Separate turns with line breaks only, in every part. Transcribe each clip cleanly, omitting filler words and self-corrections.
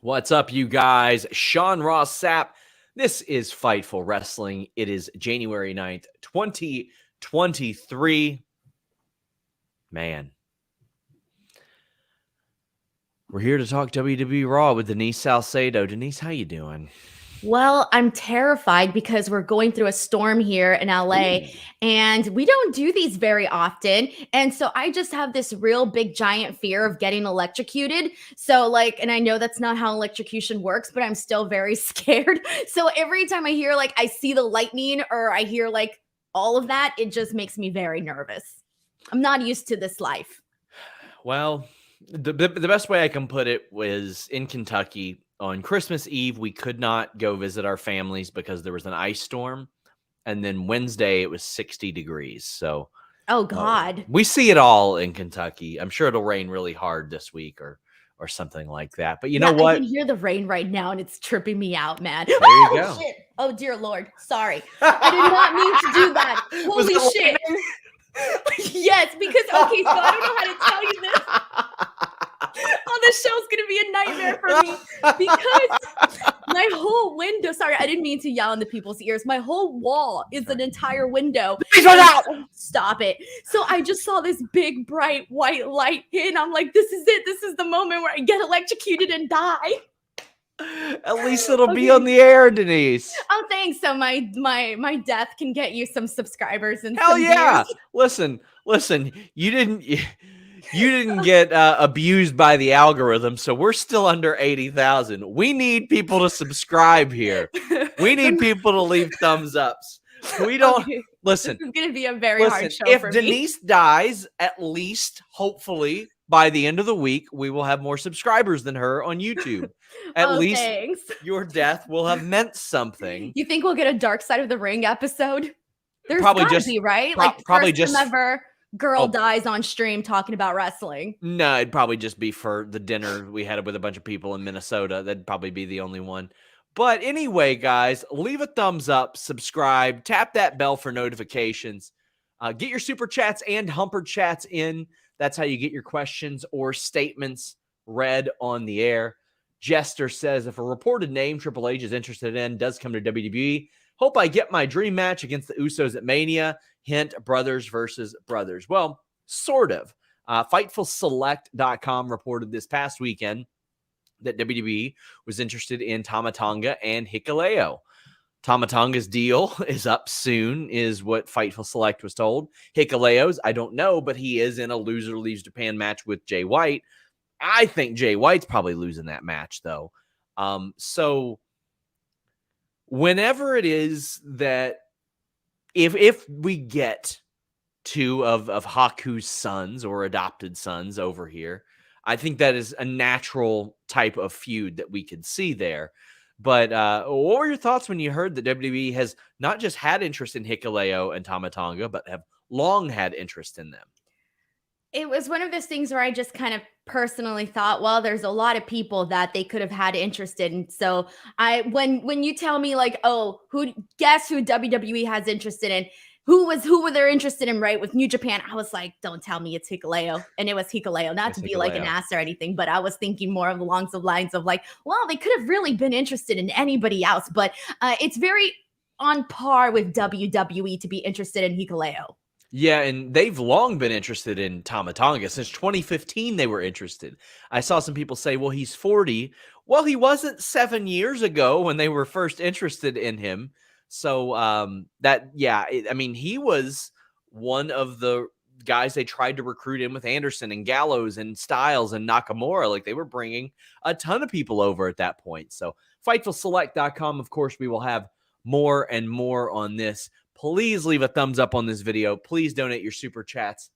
What's up, you guys? Sean Ross Sapp. This is Fightful Wrestling. It is January 9th, 2023. Man. We're here to talk WWE Raw with Denise Salcedo. Denise, how you doing?
Well, I'm terrified because we're going through a storm here in LA and we don't do these very often. And so I just have this real big giant fear of getting electrocuted. So and I know that's not how electrocution works, but I'm still very scared. So every time I hear I see the lightning or I hear all of that, it just makes me very nervous. I'm not used to this life.
Well, the best way I can put it was in Kentucky. On Christmas Eve, we could not go visit our families because there was an ice storm. And then Wednesday, it was 60 degrees. So,
oh, God.
We see it all in Kentucky. I'm sure it'll rain really hard this week or something like that. But you know what?
I can hear the rain right now, and it's tripping me out, man.
There you go.
Shit. Oh, dear Lord. Sorry. I did not mean to do that. Holy shit. Yes, because, okay, so I don't know how to tell you this. Oh, this show's going to be a nightmare for me because my whole window, sorry, I didn't mean to yell into people's ears. My whole wall is an entire window. Stop it. So I just saw this big, bright white light and I'm like, this is it. This is the moment where I get electrocuted and die.
At least it'll be on the air, Denise.
Oh, thanks. So my death can get you some subscribers and
hell yeah. Views. Listen, you didn't get abused by the algorithm, so we're still under 80,000. We need people to subscribe here. We need people to leave thumbs ups. We don't listen.
It's going to be a very hard show
if
for
Denise
me.
dies, at least, hopefully, by the end of the week, we will have more subscribers than her on YouTube. At least
thanks.
Your death will have meant something.
You think we'll get a Dark Side of the Ring episode? There's
probably
gotta
just
be, right?
Probably
first
just
time ever girl dies on stream talking about wrestling.
No, it'd probably just be for the dinner we had with a bunch of people in Minnesota. That'd probably be the only one. But anyway, guys, leave a thumbs up, subscribe, tap that bell for notifications. Get your super chats and humper chats in. That's how you get your questions or statements read on the air. Jester says, if a reported name Triple H is interested in does come to WWE, hope I get my dream match against the Usos at Mania. Hint, brothers versus brothers. Well, sort of. FightfulSelect.com reported this past weekend that WWE was interested in Tama Tonga and Hikuleo. Tama Tonga's deal is up soon, is what Fightful Select was told. Hikuleo's, I don't know, but he is in a loser leaves Japan match with Jay White. I think Jay White's probably losing that match, though. So whenever it is that if we get two of Haku's sons or adopted sons over here, I think that is a natural type of feud that we could see there. But what were your thoughts when you heard that WWE has not just had interest in Hikuleo and Tama Tonga, but have long had interest in them?
It was one of those things where I just kind of personally thought, well, there's a lot of people that they could have had interest in. So when you tell me guess who WWE has interested in, who were they interested in, right? With New Japan, I was like, don't tell me it's Hikuleo. And it was Hikuleo, not to be like an ass or anything, but I was thinking more along the lines of well, they could have really been interested in anybody else, but it's very on par with WWE to be interested in Hikuleo.
Yeah, and they've long been interested in Tama Tonga. Since 2015, they were interested. I saw some people say, well, he's 40. Well, he wasn't 7 years ago when they were first interested in him. So he was one of the guys they tried to recruit in with Anderson and Gallows and Styles and Nakamura. They were bringing a ton of people over at that point. So FightfulSelect.com, of course, we will have more and more on this. Please leave a thumbs up on this video. Please donate your super chats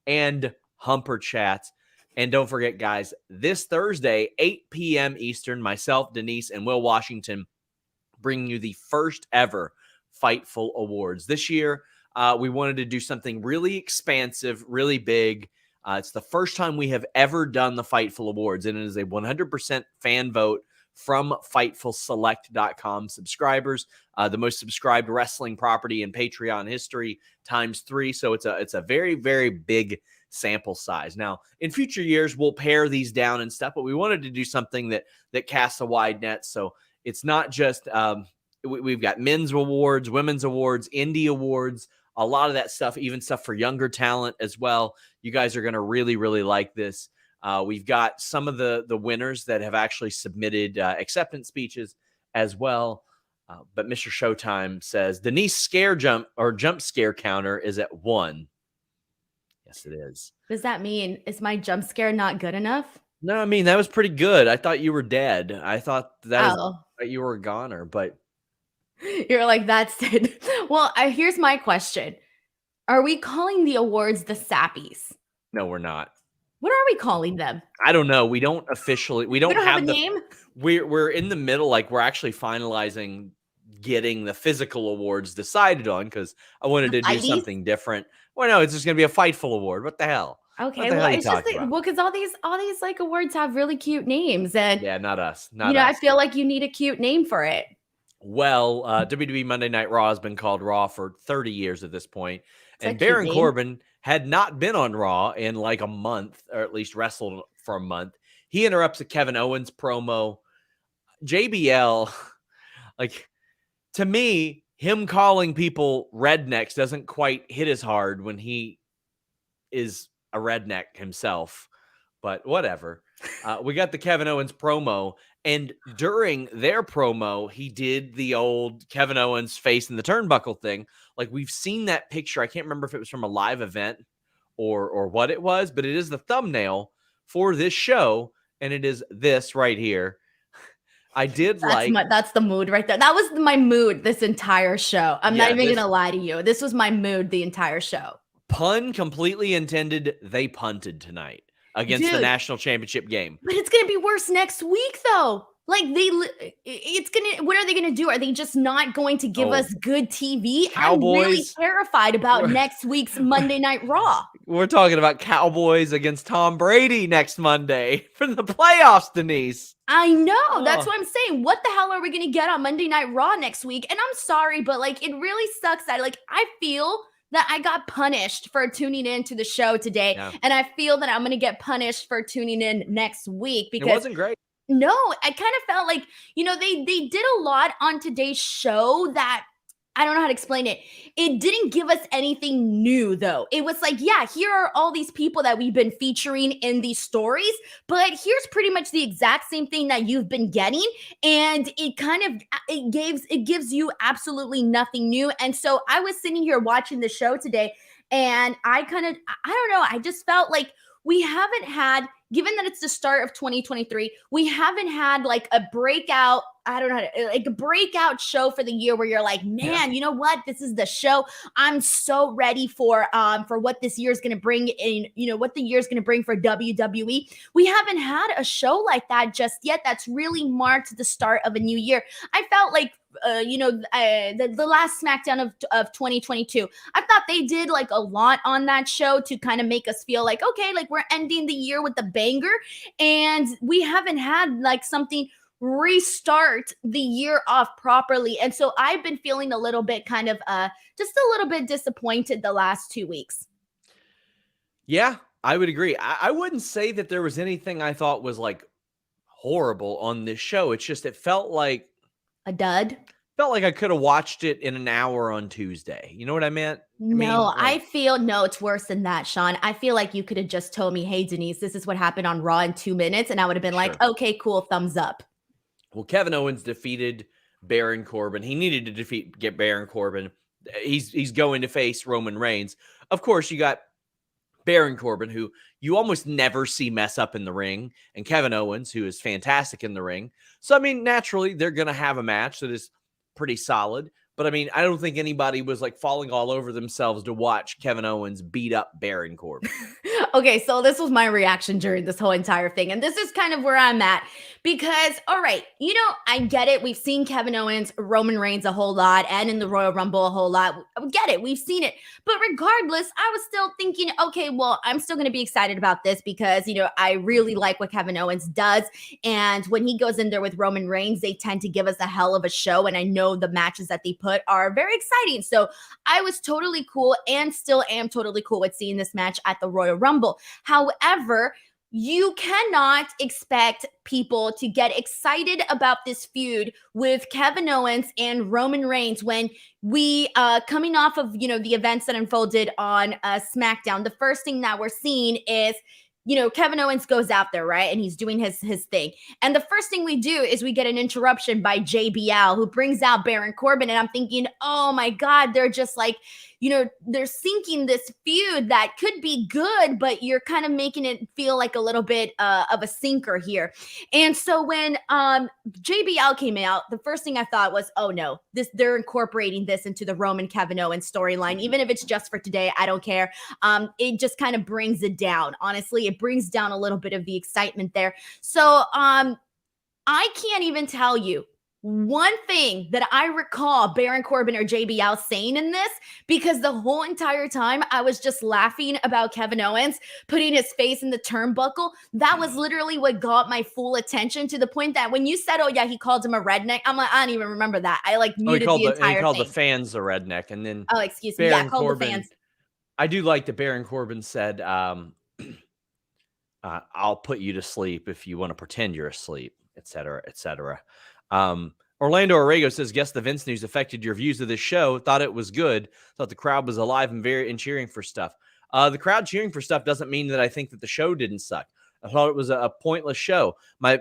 and humper chats. And don't forget, guys, this Thursday, 8 p.m. Eastern, myself, Denise, and Will Washington bringing you the first ever Fightful Awards. This year, we wanted to do something really expansive, really big. It's the first time we have ever done the Fightful Awards, and it is a 100% fan vote from FightfulSelect.com subscribers, the most subscribed wrestling property in Patreon history times 3. So it's a very, very big sample size. Now, in future years, we'll pare these down and stuff, but we wanted to do something that casts a wide net. So it's not just we've got men's awards, women's awards, indie awards, a lot of that stuff, even stuff for younger talent as well. You guys are going to really, really like this. We've got some of the winners that have actually submitted acceptance speeches as well. But Mr. Showtime says Denise jump scare counter is at 1. Yes, it is.
What does that mean? Is my jump scare not good enough?
No, I mean, that was pretty good. I thought you were dead. I thought that you were a goner, but
you're like, that's it. Well, here's my question. Are we calling the awards the Sappies?
No, we're not.
What are we calling them?
I don't know. We don't officially. We don't have
a name.
We're in the middle. Like, we're actually finalizing getting the physical awards decided on, because I wanted to do something different. Well, no, it's just going to be a Fightful award. What the hell?
Okay, well, it's just because all these like awards have really cute names, and
yeah, not us.
I feel like you need a cute name for it.
Well, WWE Monday Night Raw has been called Raw for 30 years at this point, and Baron Corbin had not been on Raw in like a month, or at least wrestled for a month. He interrupts a Kevin Owens promo. JBL, like, to me, him calling people rednecks doesn't quite hit as hard when he is a redneck himself, but whatever. We got the Kevin Owens promo, and during their promo, he did the old Kevin Owens face in the turnbuckle thing. Like, we've seen that picture. I can't remember if it was from a live event or what it was, but it is the thumbnail for this show, and it is this right here.
That's the mood right there. That was my mood this entire show. I'm not even gonna lie to you. This was my mood the entire show.
Pun completely intended. They punted tonight against the national championship game.
But it's gonna be worse next week, though. Like, what are they gonna do? Are they just not going to give us good TV?
Cowboys.
I'm really terrified about next week's Monday Night Raw.
We're talking about Cowboys against Tom Brady next Monday for the playoffs, Denise.
I know. That's what I'm saying. What the hell are we going to get on Monday Night Raw next week? And I'm sorry, but like, it really sucks that I feel that I got punished for tuning in to the show today. Yeah. And I feel that I'm going to get punished for tuning in next week because
it wasn't great.
No, I kind of felt like, they did a lot on today's show that I don't know how to explain it. It didn't give us anything new, though. It was like, yeah, here are all these people that we've been featuring in these stories, but here's pretty much the exact same thing that you've been getting. And it gives you absolutely nothing new. And so I was sitting here watching the show today, and I don't know, I just felt like we haven't had, given that it's the start of 2023, we haven't had like a breakout, like a breakout show for the year where you're like, man, you know what? This is the show. I'm so ready for what this year is going to bring in, what the year is going to bring for WWE. We haven't had a show like that just yet. That's really marked the start of a new year. I felt like, the last SmackDown of 2022, I thought they did like a lot on that show to kind of make us feel like, okay, like we're ending the year with a banger, and we haven't had like something restart the year off properly. And so I've been feeling a little bit kind of just a little bit disappointed the last 2 weeks.
Yeah, I would agree. I wouldn't say that there was anything I thought was like horrible on this show. It's just, it felt like
a dud.
Felt like I could have watched it in an hour on Tuesday. You know what I meant?
I feel it's worse than that, Sean. I feel like you could have just told me, hey, Denise, this is what happened on Raw in 2 minutes. And I would have been like, okay, cool, thumbs up.
Well, Kevin Owens defeated Baron Corbin. He needed to get Baron Corbin. He's going to face Roman Reigns. Of course, you got Baron Corbin, who you almost never see mess up in the ring, and Kevin Owens, who is fantastic in the ring. So, I mean, naturally, they're going to have a match that is pretty solid. But, I mean, I don't think anybody was, like, falling all over themselves to watch Kevin Owens beat up Baron Corbin.
Okay, so this was my reaction during this whole entire thing. And this is kind of where I'm at. Because, all right, I get it. We've seen Kevin Owens, Roman Reigns a whole lot, and in the Royal Rumble a whole lot. I get it. We've seen it. But regardless, I was still thinking, okay, well, I'm still going to be excited about this because, I really like what Kevin Owens does. And when he goes in there with Roman Reigns, they tend to give us a hell of a show. And I know the matches that they put are very exciting. So I was totally cool and still am totally cool with seeing this match at the Royal Rumble. However, you cannot expect people to get excited about this feud with Kevin Owens and Roman Reigns when we coming off of, the events that unfolded on SmackDown. The first thing that we're seeing is, Kevin Owens goes out there, right? And he's doing his thing. And the first thing we do is we get an interruption by JBL, who brings out Baron Corbin. And I'm thinking, oh my God, they're just like, they're sinking this feud that could be good, but you're kind of making it feel like a little bit of a sinker here. And so when JBL came out, the first thing I thought was, oh no, they're incorporating this into the Roman Kevin Owens storyline. Even if it's just for today, I don't care. It just kind of brings it down. Honestly, it brings down a little bit of the excitement there. So I can't even tell you one thing that I recall Baron Corbin or JBL saying in this, because the whole entire time I was just laughing about Kevin Owens putting his face in the turnbuckle. That was literally what got my full attention, to the point that when you said, oh yeah, he called him a redneck, I'm like, I don't even remember that. I muted the entire thing.
He called the fans a redneck. And then
excuse me. Yeah, called
Corbin,
the fans.
I do like that Baron Corbin said, I'll put you to sleep if you want to pretend you're asleep, et cetera, et cetera. Orlando Orrego says, guess the Vince news affected your views of this show. Thought it was good. Thought the crowd was alive and cheering for stuff. The crowd cheering for stuff doesn't mean that I think that the show didn't suck. I thought it was a pointless show. My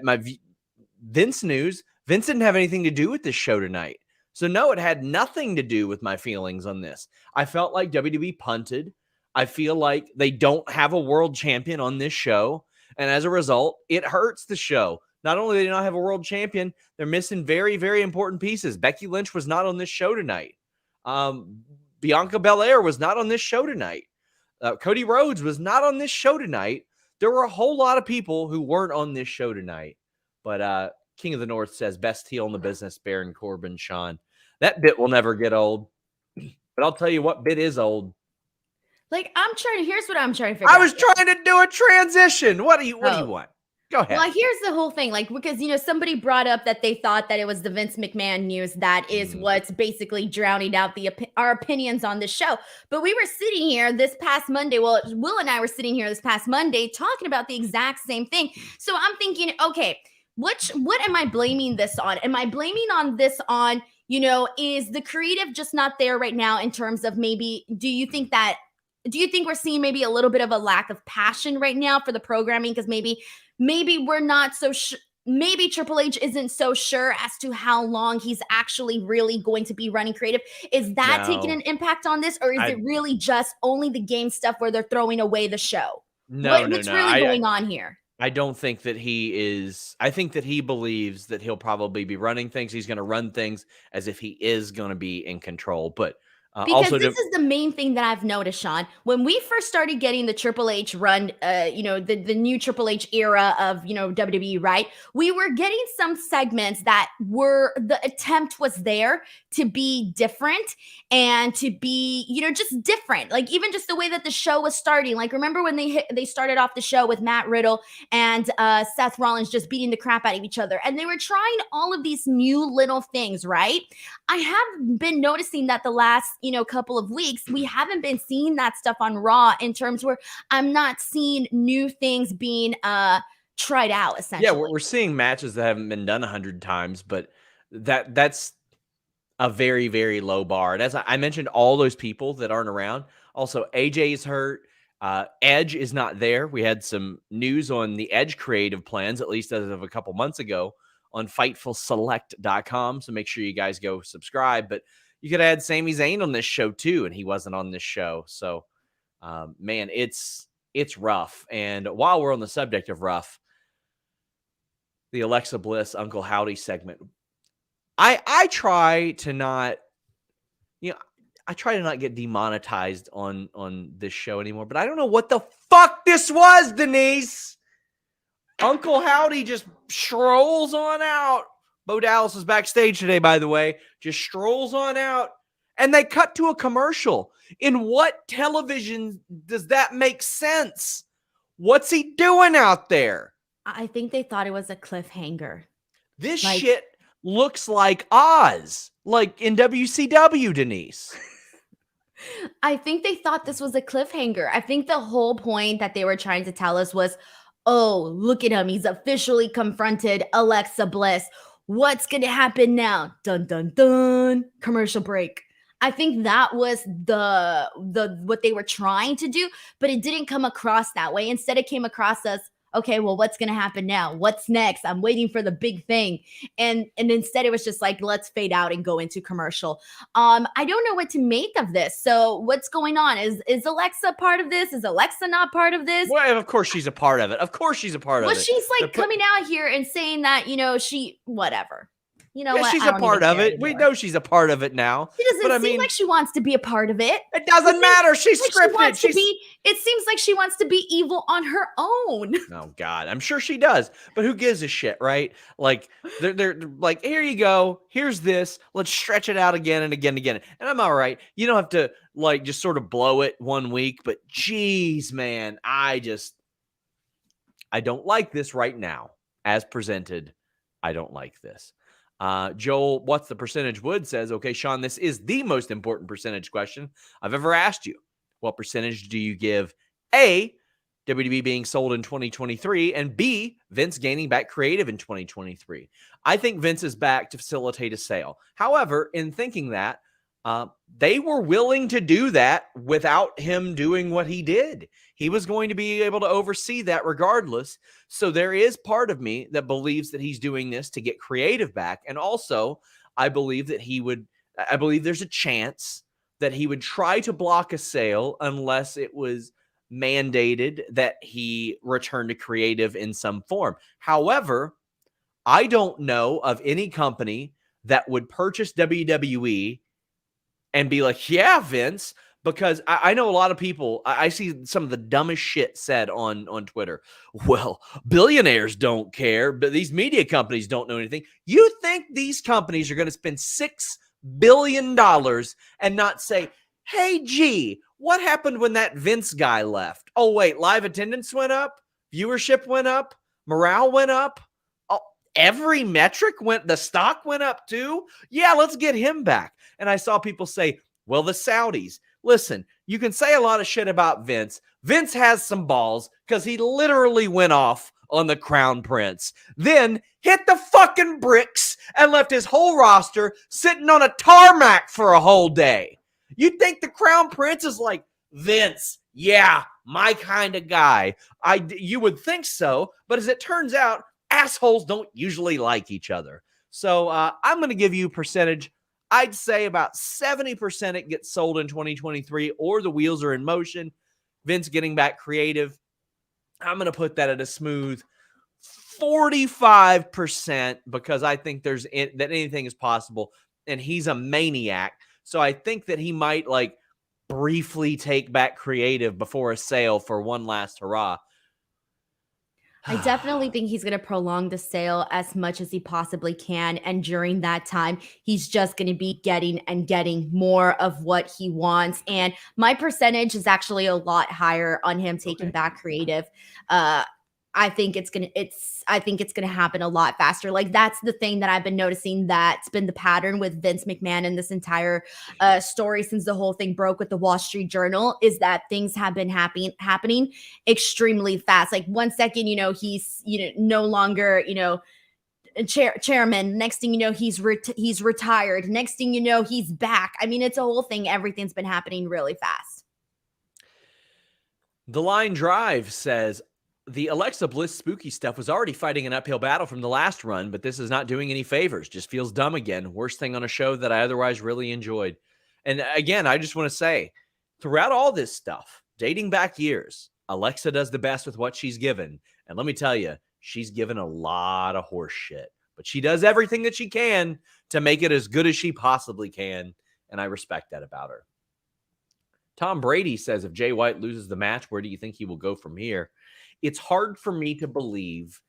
Vince news, Vince didn't have anything to do with this show tonight. So no, it had nothing to do with my feelings on this. I felt like WWE punted. I feel like they don't have a world champion on this show. And as a result, it hurts the show. Not only do they not have a world champion, they're missing very, very important pieces. Becky Lynch was not on this show tonight. Bianca Belair was not on this show tonight. Cody Rhodes was not on this show tonight. There were a whole lot of people who weren't on this show tonight. But King of the North says, best heel in the business, Baron Corbin, Sean. That bit will never get old. But I'll tell you what bit is old.
Here's what I'm trying to figure out.
I was trying to do a transition. What do you want? Go ahead.
Well, here's the whole thing. Because, somebody brought up that they thought that it was the Vince McMahon news that is what's basically drowning out our opinions on the show. But we were sitting here this past Monday. Well, Will and I were sitting here this past Monday talking about the exact same thing. So I'm thinking, okay, what am I blaming this on? Am I blaming this on, is the creative just not there right now in terms of maybe, do you think we're seeing maybe a little bit of a lack of passion right now for the programming? Because maybe we're not so maybe Triple H isn't so sure as to how long he's actually really going to be running creative. Is that taking an impact on this? Or is it really just only the game stuff where they're throwing away the show? What's really going on here?
I don't think that he is. I think that he believes that he'll probably be running things. He's going to run things as if he is going to be in control. But
because this is the main thing that I've noticed, Sean. When we first started getting the Triple H run, the new Triple H era of, WWE, right? We were getting some segments that the attempt was there to be different and to be, just different. Like even just the way that the show was starting. Like remember when they started off the show with Matt Riddle and Seth Rollins just beating the crap out of each other. And they were trying all of these new little things, right? I have been noticing that the last, couple of weeks, we haven't been seeing that stuff on Raw in terms where I'm not seeing new things being tried out, essentially.
Yeah, we're seeing matches that haven't been done 100 times, but that's a very, very low bar. And as I mentioned, all those people that aren't around. Also, AJ's hurt. Edge is not there. We had some news on the Edge creative plans, at least as of a couple months ago, on FightfulSelect.com. So make sure you guys go subscribe. But you could add Sami Zayn on this show too, and he wasn't on this show. So, man, it's rough. And while we're on the subject of rough, the Alexa Bliss Uncle Howdy segment, I try to not, I try to not get demonetized on this show anymore. But I don't know what the fuck this was, Denise. Uncle Howdy just strolls on out. Bo Dallas is backstage today, by the way. Just strolls on out. And they cut to a commercial. In what television does that make sense? What's he doing out there?
I think they thought it was a cliffhanger.
This shit looks like Oz. like in WCW, Denise.
I think they thought this was a cliffhanger. I think the whole point that they were trying to tell us was, oh, look at him. He's officially confronted Alexa Bliss. What's going to happen now? Dun, dun, dun. Commercial break. I think that was the what they were trying to do, but it didn't come across that way. Instead, it came across as, okay, well, what's going to happen now? What's next? I'm waiting for the big thing. And instead it was just like, let's fade out and go into commercial. I don't know what to make of this. So what's going on? Is Alexa part of this? Is Alexa not part of this?
Well, of course she's a part of it. Of course she's a part of it.
Well, she's like coming out here and saying that, whatever. You know
yeah,
what?
She's a part of it. Anymore. We know she's a part of it now.
She doesn't seem like she wants to be a part of it.
It doesn't matter. She's scripted.
It seems like she wants to be evil on her own.
Oh God, I'm sure she does. But who gives a shit, right? Like they're like, here you go. Here's this. Let's stretch it out again and again and again. And I'm all right. You don't have to like just sort of blow it 1 week. But geez, man, I don't like this right now as presented. I don't like this. Joel, what's the percentage wood says, okay, Sean, this is the most important percentage question I've ever asked you. What percentage do you give A, WWE being sold in 2023, and B, Vince gaining back creative in 2023? I think Vince is back to facilitate a sale. However, in thinking that, they were willing to do that without him doing what he did. He was going to be able to oversee that regardless. So there is part of me that believes that he's doing this to get creative back. And also, I believe there's a chance that he would try to block a sale unless it was mandated that he return to creative in some form. However, I don't know of any company that would purchase WWE and be like, yeah, Vince, because I know a lot of people, I see some of the dumbest shit said on Twitter. Well, billionaires don't care, but these media companies don't know anything. You think these companies are going to spend $6 billion and not say, hey, gee, what happened when that Vince guy left? Oh, wait, live attendance went up, viewership went up, morale went up. Every metric the stock went up too. Yeah, let's get him back. And I saw people say, well, the Saudis. Listen, you can say a lot of shit about Vince. Vince has some balls because he literally went off on the Crown Prince, then hit the fucking bricks and left his whole roster sitting on a tarmac for a whole day. You think the Crown Prince is like, Vince, yeah, my kind of guy. You would think so, but as it turns out, assholes don't usually like each other. So I'm going to give you percentage. I'd say about 70% it gets sold in 2023 or the wheels are in motion. Vince getting back creative. I'm going to put that at a smooth 45% because I think that anything is possible and he's a maniac. So I think that he might like briefly take back creative before a sale for one last hurrah.
I definitely think he's going to prolong the sale as much as he possibly can. And during that time, he's just going to be getting more of what he wants. And my percentage is actually a lot higher on him taking back creative. I think it's gonna happen a lot faster. Like that's the thing that I've been noticing that's been the pattern with Vince McMahon in this entire story since the whole thing broke with the Wall Street Journal is that things have been happening extremely fast. Like 1 second, he's no longer chairman. Next thing you know, he's retired. Next thing you know, he's back. I mean, it's a whole thing. Everything's been happening really fast.
The Line Drive says, the Alexa Bliss spooky stuff was already fighting an uphill battle from the last run, but this is not doing any favors. Just feels dumb again. Worst thing on a show that I otherwise really enjoyed. And again, I just want to say, throughout all this stuff, dating back years, Alexa does the best with what she's given. And let me tell you, she's given a lot of horse shit. But she does everything that she can to make it as good as she possibly can. And I respect that about her. Tom Brady says, if Jay White loses the match, where do you think he will go from here? It's hard for me to believe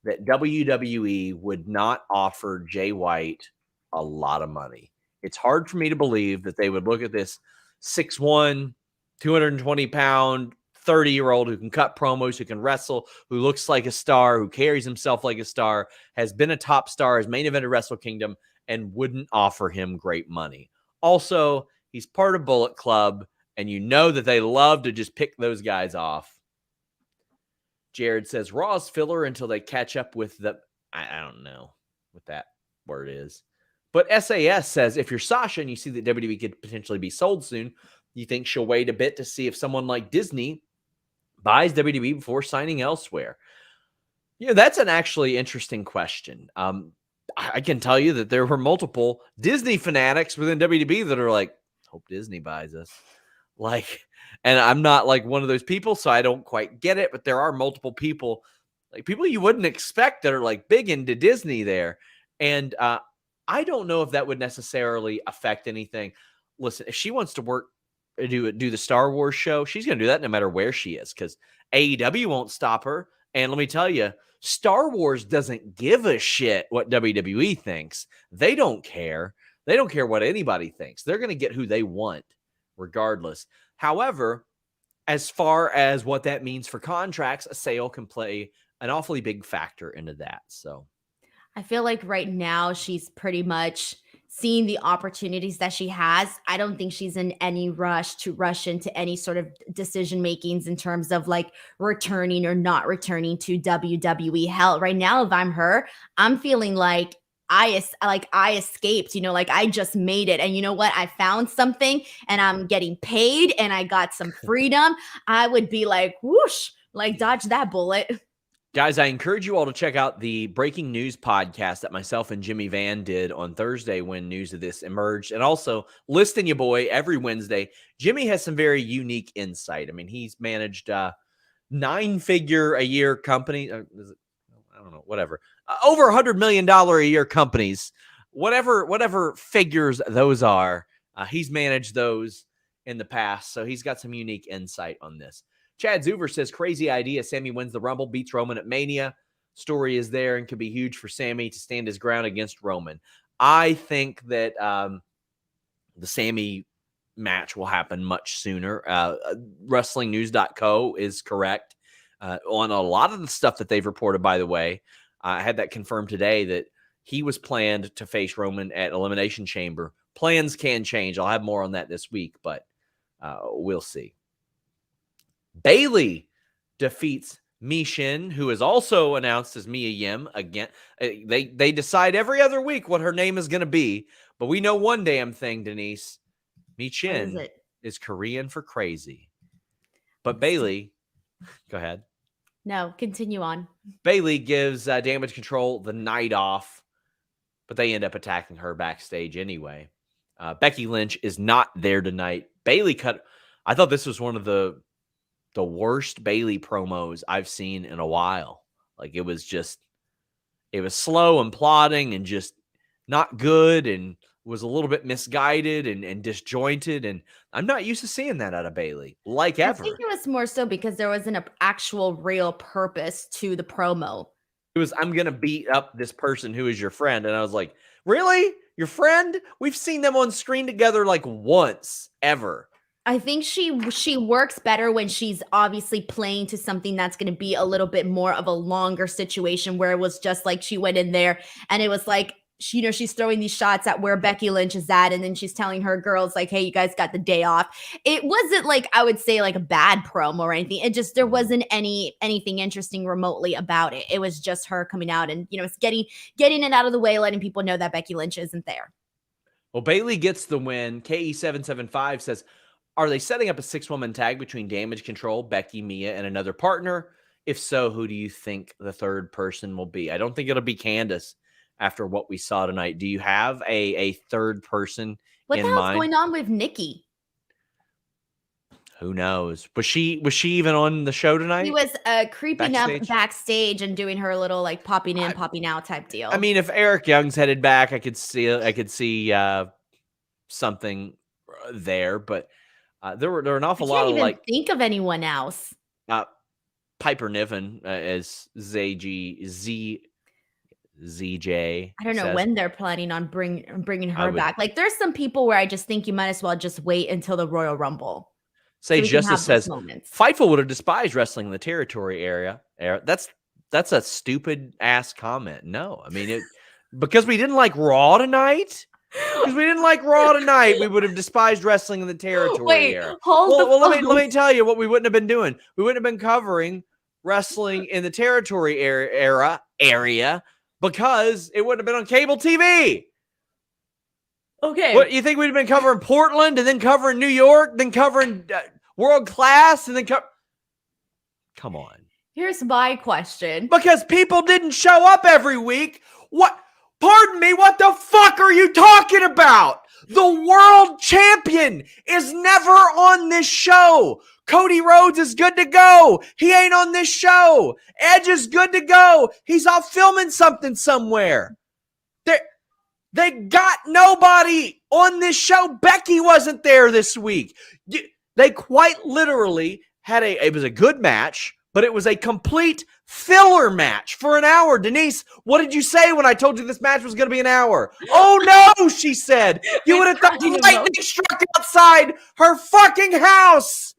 that WWE would not offer Jay White a lot of money. It's hard for me to believe that they would look at this 6'1", 220-pound, 30-year-old who can cut promos, who can wrestle, who looks like a star, who carries himself like a star, has been a top star, has main evented Wrestle Kingdom, and wouldn't offer him great money. Also, he's part of Bullet Club, and you know that they love to just pick those guys off. Jared says Raw's filler until they catch up with the, I don't know what that word is. But SAS says if you're Sasha and you see that WWE could potentially be sold soon, you think she'll wait a bit to see if someone like Disney buys WWE before signing elsewhere? Yeah, that's an actually interesting question. I can tell you that there were multiple Disney fanatics within WWE that are like, hope Disney buys us. Like, and I'm not like one of those people, so I don't quite get it. But there are multiple people, like people you wouldn't expect that are like big into Disney there. And I don't know if that would necessarily affect anything. Listen, if she wants to work, do the Star Wars show, she's going to do that no matter where she is, because AEW won't stop her. And let me tell you, Star Wars doesn't give a shit what WWE thinks. They don't care. They don't care what anybody thinks. They're going to get who they want regardless. However, as far as what that means for contracts, a sale can play an awfully big factor into that. So
I feel like right now she's pretty much seeing the opportunities that she has. I don't think she's in any rush to rush into any sort of decision makings in terms of like returning or not returning to WWE. Hell, right now, if I'm her, I'm feeling like I escaped, like I just made it. And you know what? I found something and I'm getting paid and I got some freedom. I would be like, whoosh, like dodge that bullet.
guys, I encourage you all to check out the breaking news podcast that myself and Jimmy Van did on Thursday when news of this emerged. And also listen, your boy, every Wednesday. Jimmy has some very unique insight. I mean, he's managed 9-figure-a-year company. I don't know, whatever. Over $100 million a year companies, whatever figures those are. He's managed those in the past, so he's got some unique insight on this. Chad Zuver says, crazy idea. Sammy wins the Rumble, beats Roman at Mania. Story is there and could be huge for Sammy to stand his ground against Roman. I think that the Sammy match will happen much sooner. WrestlingNews.co is correct on a lot of the stuff that they've reported, by the way. I had that confirmed today that he was planned to face Roman at Elimination Chamber. Plans can change. I'll have more on that this week, but we'll see. Bayley defeats Mi Shin, who is also announced as Mia Yim. Again, they decide every other week what her name is going to be, but we know one damn thing, Denise. Mi Shin is Korean for crazy. But Bayley, go ahead.
No, continue on.
Bayley gives Damage Control the night off, but they end up attacking her backstage anyway. Becky Lynch is not there tonight. Bayley I thought this was one of the worst Bayley promos I've seen in a while. Like it was slow and plodding and just not good and was a little bit misguided and disjointed. And I'm not used to seeing that out of Bayley, like ever.
I think it was more so because there wasn't an actual real purpose to the promo.
It was, I'm going to beat up this person who is your friend. And I was like, really? Your friend? We've seen them on screen together like once ever.
I think she works better when she's obviously playing to something that's going to be a little bit more of a longer situation, where it was just like she went in there and it was like, she's throwing these shots at where Becky Lynch is at. And then she's telling her girls like, hey, you guys got the day off. It wasn't like, I would say like a bad promo or anything. It just, there wasn't anything interesting remotely about it. It was just her coming out and, it's getting it out of the way, letting people know that Becky Lynch isn't there.
Well, Bayley gets the win. KE775 says, are they setting up a 6-woman tag between Damage Control, Becky, Mia, and another partner? If so, who do you think the third person will be? I don't think it'll be Candace after what we saw tonight. Do you have a third person
in mind? What the hell's going on with Nikki?
Who knows? Was she even on the show tonight?
She was creeping up backstage and doing her little like popping in, popping out type deal.
I mean, if Eric Young's headed back, I could see something there, but there were an awful lot of like.
Think of anyone else.
Piper Niven as ZJ.
I don't know when they're planning on bringing her back. Like, there's some people where I just think you might as well just wait until the Royal Rumble.
Say Justice says Fightful would have despised wrestling in the territory area. That's a stupid ass comment. No, I mean Because we didn't like Raw tonight? Because we didn't like Raw tonight, we would have despised wrestling in the territory era. Well, let me tell you what we wouldn't have been doing. We wouldn't have been covering wrestling in the territory area because it wouldn't have been on cable TV.
Okay.
What, you think we'd have been covering Portland and then covering New York, then covering World Class, and then come on.
Here's my question.
Because people didn't show up every week. What? Pardon me, what the fuck are you talking about? The world champion is never on this show. Cody Rhodes is good to go. He ain't on this show. Edge is good to go. He's off filming something somewhere. They got nobody on this show. Becky wasn't there this week. They quite literally it was a good match, but it was a complete filler match for an hour. Denise, what did you say when I told you this match was going to be an hour? Oh no, she said. You would have thought lightning struck outside her fucking house.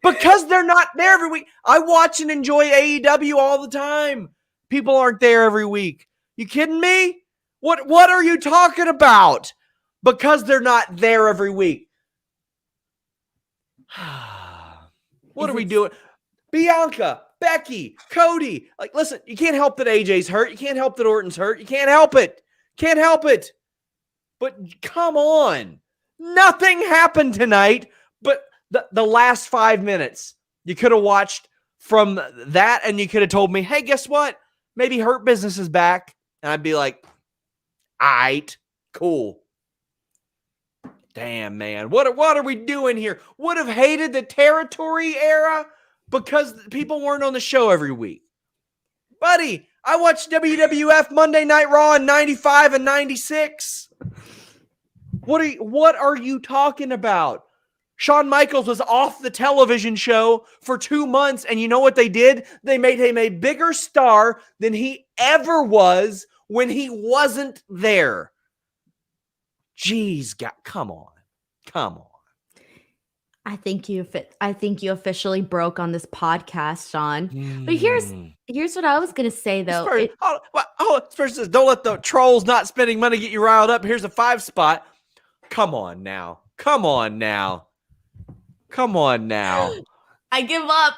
Because they're not there every week. I watch and enjoy AEW all the time. People aren't there every week. You kidding me? What are you talking about? Because they're not there every week. What are we doing? Bianca, Becky, Cody. Like, listen, you can't help that AJ's hurt. You can't help that Orton's hurt. You can't help it. Can't help it. But come on. Nothing happened tonight, but the last 5 minutes. You could have watched from that and you could have told me, hey, guess what? Maybe Hurt Business is back. And I'd be like, all right, cool. Damn, man. What are we doing here? Would have hated the territory era because people weren't on the show every week. Buddy, I watched WWF Monday Night Raw in 95 and 96. What are you talking about? Shawn Michaels was off the television show for 2 months, and you know what they did? They made him a bigger star than he ever was when he wasn't there. Jeez, God, come on.
I think you officially broke on this podcast, Sean. But here's what I was gonna say though.
First says, don't let the trolls not spending money get you riled up. Here's a 5 spot. Come on now.
I give up.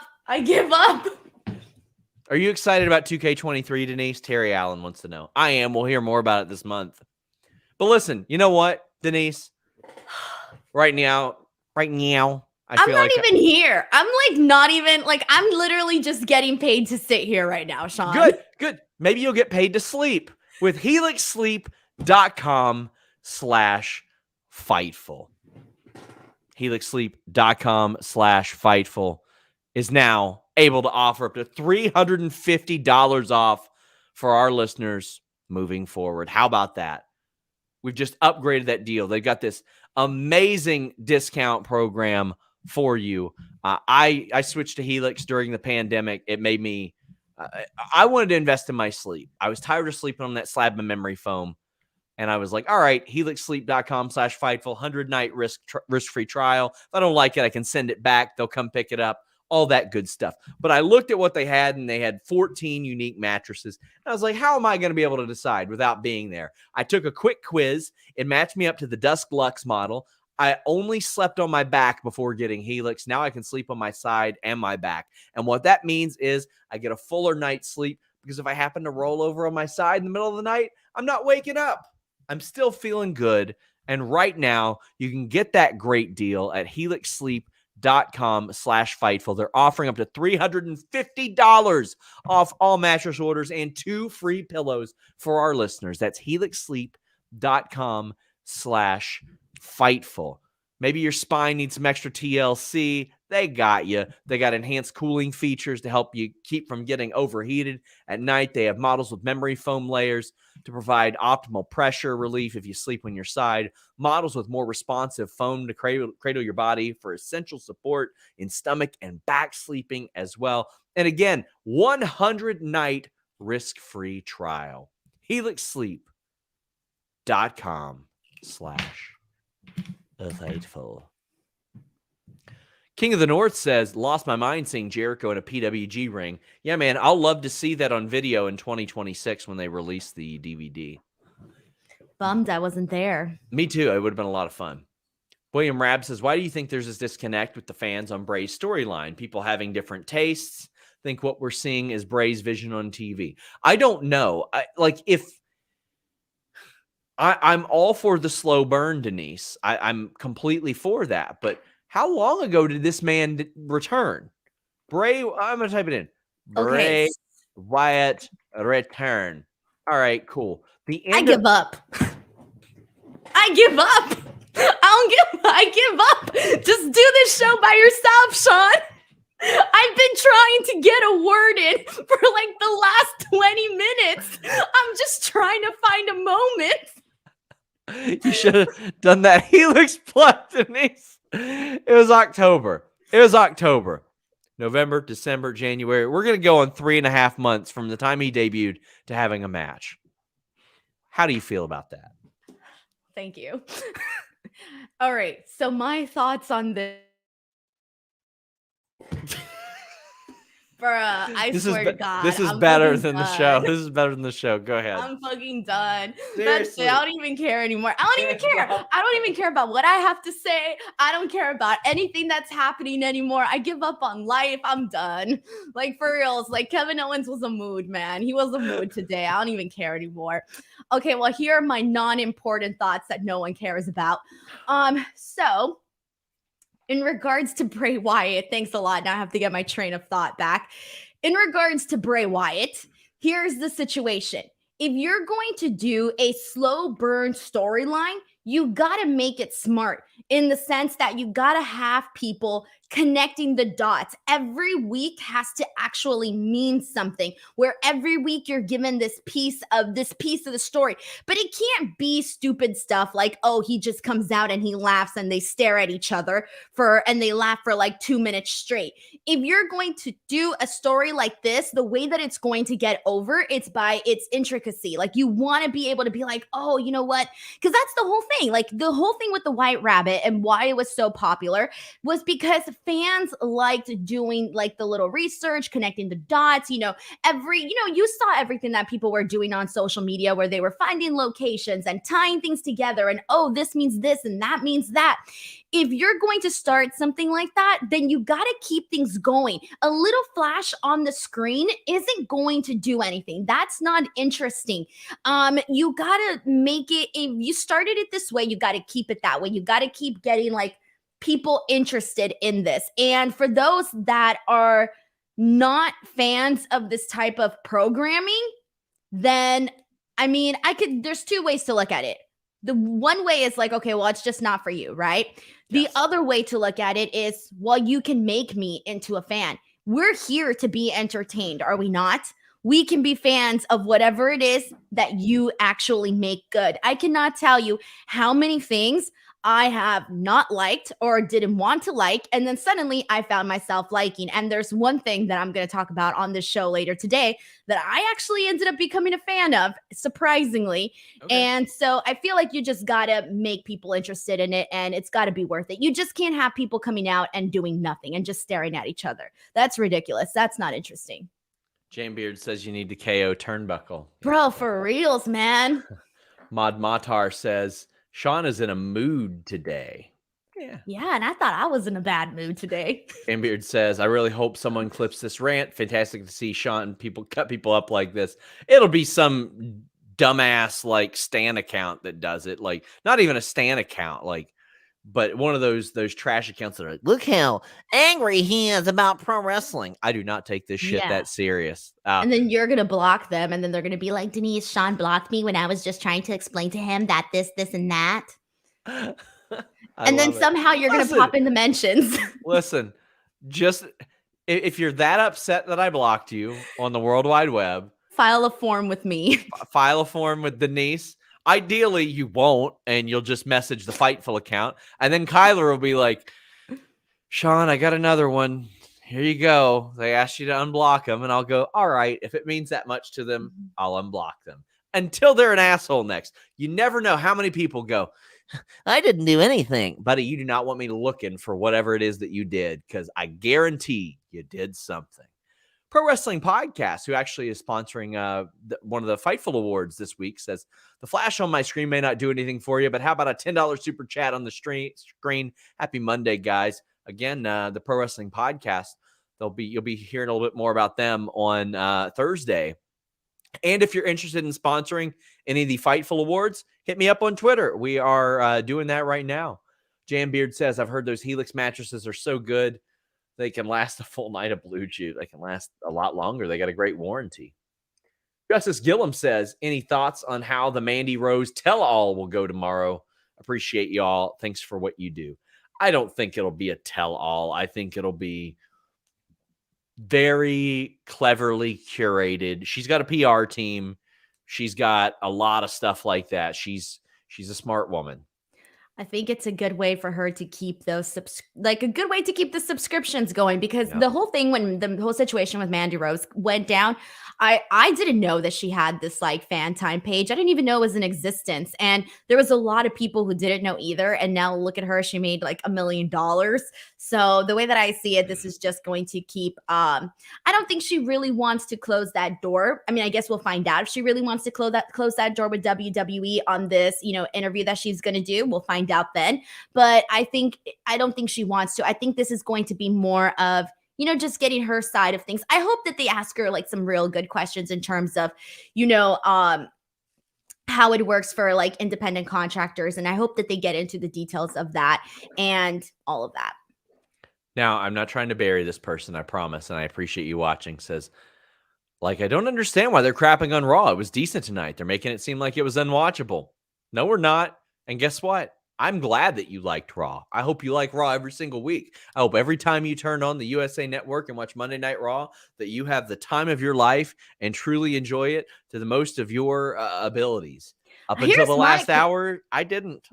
Are you excited about 2K23, Denise? Terry Allen wants to know. I am. We'll hear more about it this month. But listen, you know what, Denise? Right now, I'm
not even here. I'm I'm literally just getting paid to sit here right now, Sean.
Good. Maybe you'll get paid to sleep with helixsleep.com/Fightful. helixsleep.com/Fightful is now able to offer up to $350 off for our listeners moving forward. How about that? We've just upgraded that deal. They've got this amazing discount program for you. I switched to Helix during the pandemic. It made me, I wanted to invest in my sleep. I was tired of sleeping on that slab of memory foam. And I was like, all right, helixsleep.com/Fightful, 100-night risk-free trial. If I don't like it, I can send it back. They'll come pick it up. All that good stuff. But I looked at what they had, and they had 14 unique mattresses. And I was like, how am I going to be able to decide without being there? I took a quick quiz. It matched me up to the Dusk Lux model. I only slept on my back before getting Helix. Now I can sleep on my side and my back. And what that means is I get a fuller night's sleep because if I happen to roll over on my side in the middle of the night, I'm not waking up. I'm still feeling good. And right now, you can get that great deal at helixsleep.com/Fightful. They're offering up to $350 off all mattress orders and 2 free pillows for our listeners. That's helixsleep.com/Fightful. Maybe your spine needs some extra TLC. They got you. They got enhanced cooling features to help you keep from getting overheated at night. They have models with memory foam layers to provide optimal pressure relief if you sleep on your side. Models with more responsive foam to cradle your body for essential support in stomach and back sleeping as well. And again, 100-night risk-free trial. helixsleep.com/Fightful. King of the North says, lost my mind seeing Jericho in a PWG ring. Yeah, man, I'll love to see that on video in 2026 when they release the DVD.
Bummed I wasn't there.
Me too. It would have been a lot of fun. William Rab says, why do you think there's this disconnect with the fans on Bray's storyline? People having different tastes. Think what we're seeing is Bray's vision on TV. I don't know. I'm all for the slow burn, Denise. I'm completely for that. But how long ago did this man return? Bray, I'm going to type it in. Bray Wyatt return. All right, cool.
I give up. I give up. I give up. Just do this show by yourself, Sean. I've been trying to get a word in for like the last 20 minutes. I'm just trying to find a moment.
You should have done that Helix Plus, Denise. It was October. November, December, January. We're going to go on 3.5 months from the time he debuted to having a match. How do you feel about that?
Thank you. All right. So my thoughts on this. I swear to God.
This is better than the show. This is better than the show. Go ahead.
I'm fucking done.
Seriously.
That's it. I don't even care anymore. I don't even care. I don't even care about what I have to say. I don't care about anything that's happening anymore. I give up on life. I'm done. Like, for reals. Like, Kevin Owens was a mood, man. He was a mood today. I don't even care anymore. Okay, well, here are my non-important thoughts that no one cares about. So in regards to Bray Wyatt, thanks a lot. Now I have to get my train of thought back. In regards to Bray Wyatt, here's the situation. If you're going to do a slow burn storyline, you got to make it smart in the sense that you got to have people connecting the dots. Every week has to actually mean something, where every week you're given this piece of the story. But it can't be stupid stuff like, oh, he just comes out and he laughs and they stare at each other and they laugh for like 2 minutes straight. If you're going to do a story like this, the way that it's going to get over, it's by its intricacy. Like, you want to be able to be like, oh, you know what? Because that's the whole thing. Like, the whole thing with the White Rabbit and why it was so popular was because fans liked doing like the little research, connecting the dots, you saw everything that people were doing on social media where they were finding locations and tying things together and, oh, this means this and that means that. If you're going to start something like that, then you got to keep things going. A little flash on the screen isn't going to do anything. That's not interesting. You got to make it, if you started it this way, you got to keep it that way. You got to keep getting like people interested in this. And for those that are not fans of this type of programming, then, I mean, there's two ways to look at it. The one way is like, okay, well, it's just not for you, right? Yes. The other way to look at it is, well, you can make me into a fan. We're here to be entertained, are we not? We can be fans of whatever it is that you actually make good. I cannot tell you how many things I have not liked or didn't want to like, and then suddenly I found myself liking. And there's one thing that I'm going to talk about on this show later today that I actually ended up becoming a fan of, surprisingly. Okay. And so I feel like you just got to make people interested in it, and it's got to be worth it. You just can't have people coming out and doing nothing and just staring at each other. That's ridiculous. That's not interesting.
Jane Beard says you need to KO Turnbuckle.
Bro, for reals, man.
Mod Matar says, Sean is in a mood today.
Yeah, and I thought I was in a bad mood today.
Beard says, I really hope someone clips this rant. Fantastic to see Sean cut people up like this. It'll be some dumbass like Stan account that does it. Like, not even a Stan account, but one of those trash accounts that are like, look how angry he is about pro wrestling. I do not take this shit that serious.
And then you're going to block them, and then they're going to be like, Denise, Sean blocked me when I was just trying to explain to him that this, and that. And then somehow you're going to pop in the mentions.
Listen, just if you're that upset that I blocked you on the World Wide Web,
file a form with me.
File a form with Denise. Ideally, you won't, and you'll just message the Fightful account. And then Kyler will be like, Sean, I got another one. Here you go. They asked you to unblock them. And I'll go, all right, if it means that much to them, I'll unblock them. until they're an asshole next. You never know how many people go, I didn't do anything. Buddy, you do not want me looking for whatever it is that you did, because I guarantee you did something. Pro Wrestling Podcast, who actually is sponsoring one of the Fightful Awards this week, says, the flash on my screen may not do anything for you, but how about a $10 super chat on the screen? Happy Monday, guys. Again, the Pro Wrestling Podcast, you'll be hearing a little bit more about them on Thursday. And if you're interested in sponsoring any of the Fightful Awards, hit me up on Twitter. We are doing that right now. Jambeard says, I've heard those Helix mattresses are so good. They can last a full night of Blue Chew. They can last a lot longer. They got a great warranty. Justice Gillum says, any thoughts on how the Mandy Rose tell-all will go tomorrow? Appreciate y'all. Thanks for what you do. I don't think it'll be a tell-all. I think it'll be very cleverly curated. She's got a PR team. She's got a lot of stuff like that. She's a smart woman.
I think it's a good way for her to keep those a good way to keep the subscriptions going, because the whole thing, when the whole situation with Mandy Rose went down, I didn't know that she had this like fan time page. I didn't even know it was in existence. And there was a lot of people who didn't know either. And now look at her. She made like $1 million. So the way that I see it, this is just going to keep, I don't think she really wants to close that door. I mean, I guess we'll find out if she really wants to close that door with WWE on this, interview that she's going to do. We'll find out then. But I don't think she wants to. I think this is going to be more of, just getting her side of things. I hope that they ask her like some real good questions in terms of, how it works for like independent contractors. And I hope that they get into the details of that and all of that.
Now, I'm not trying to bury this person, I promise. And I appreciate you watching. Says, I don't understand why they're crapping on Raw. It was decent tonight. They're making it seem like it was unwatchable. No, we're not. And guess what? I'm glad that you liked Raw. I hope you like Raw every single week. I hope every time you turn on the USA Network and watch Monday Night Raw, that you have the time of your life and truly enjoy it to the most of your abilities. Up until the last hour, I didn't.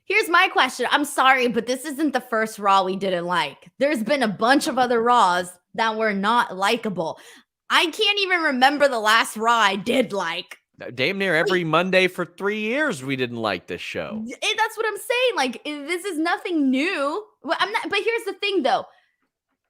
Here's my question. I'm sorry, but this isn't the first Raw we didn't like. There's been a bunch of other Raws that were not likable. I can't even remember the last Raw I did like.
Damn near every Monday for 3 years, we didn't like this show.
That's what I'm saying. This is nothing new. But here's the thing, though.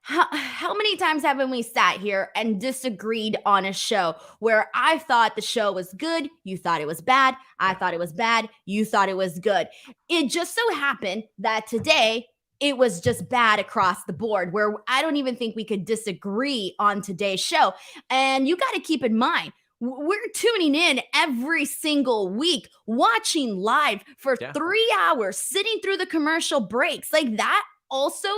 How many times haven't we sat here and disagreed on a show where I thought the show was good, you thought it was bad, I thought it was bad, you thought it was good. It just so happened that today it was just bad across the board, where I don't even think we could disagree on today's show. And you got to keep in mind, we're tuning in every single week, watching live for 3 hours, sitting through the commercial breaks. Like that also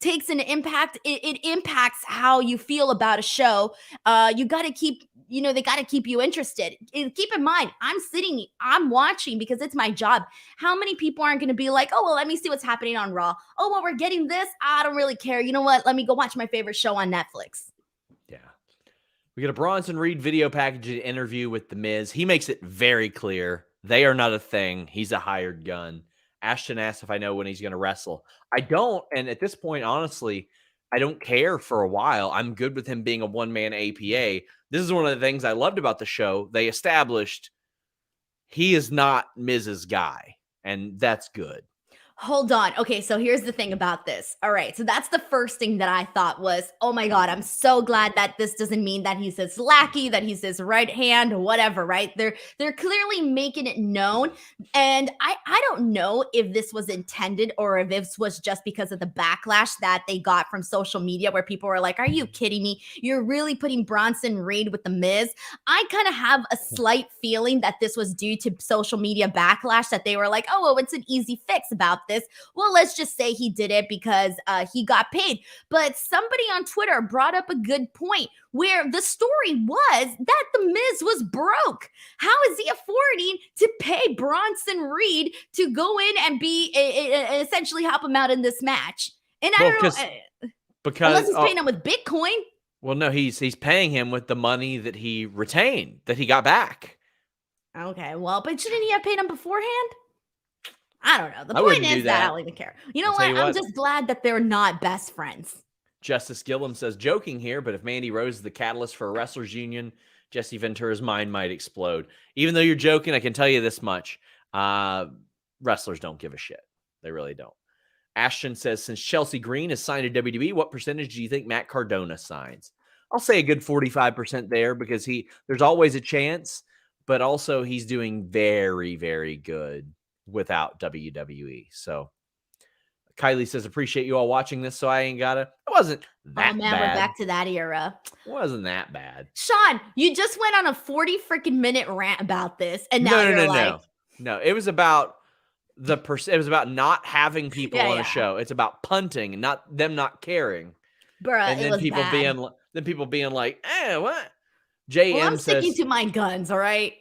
takes an impact. It impacts how you feel about a show. You got to keep, they got to keep you interested. Keep in mind, I'm watching because it's my job. How many people aren't going to be like, oh, well, let me see what's happening on Raw. Oh, well, we're getting this. I don't really care. You know what? Let me go watch my favorite show on Netflix.
Yeah. We get a Bronson Reed video package interview with The Miz. He makes it very clear they are not a thing. He's a hired gun. Ashton asks if I know when he's going to wrestle. I don't. And at this point, honestly, I don't care for a while. I'm good with him being a one-man APA. This is one of the things I loved about the show. They established he is not Miz's guy, and that's good.
Hold on. Okay, so here's the thing about this. All right, so that's the first thing that I thought was, oh my God, I'm so glad that this doesn't mean that he's his lackey, that he's his right hand, whatever, right? They're clearly making it known. And I don't know if this was intended or if this was just because of the backlash that they got from social media, where people were like, are you kidding me? You're really putting Bronson Reed with The Miz? I kind of have a slight feeling that this was due to social media backlash, that they were like, oh, well, it's an easy fix about this. Well, let's just say he did it because he got paid. But somebody on Twitter brought up a good point, where the story was that The Miz was broke. How is he affording to pay Bronson Reed to go in and be essentially help him out in this match? And I don't know, because unless he's paying him with Bitcoin.
Well, no, he's paying him with the money that he retained, that he got back.
Okay, well, but shouldn't he have paid him beforehand? I don't know. The point is that I don't even care. You know what? I'm just glad that they're not best friends.
Justice Gillum says, joking here, but if Mandy Rose is the catalyst for a wrestlers union, Jesse Ventura's mind might explode. Even though you're joking, I can tell you this much. Wrestlers don't give a shit. They really don't. Ashton says, since Chelsea Green has signed to WWE, what percentage do you think Matt Cardona signs? I'll say a good 45% there because there's always a chance, but also he's doing very, very good without WWE. So Kylie says, appreciate you all watching this, so I ain't got it. It wasn't that bad.
We're back to that era.
It wasn't that bad.
Sean, you just went on a 40 freaking minute rant about this, and now
No, it was about it was about not having people on a show. It's about punting, not them not caring.
Bruh,
and then people being like, what? JM
I'm sticking to my guns, all right?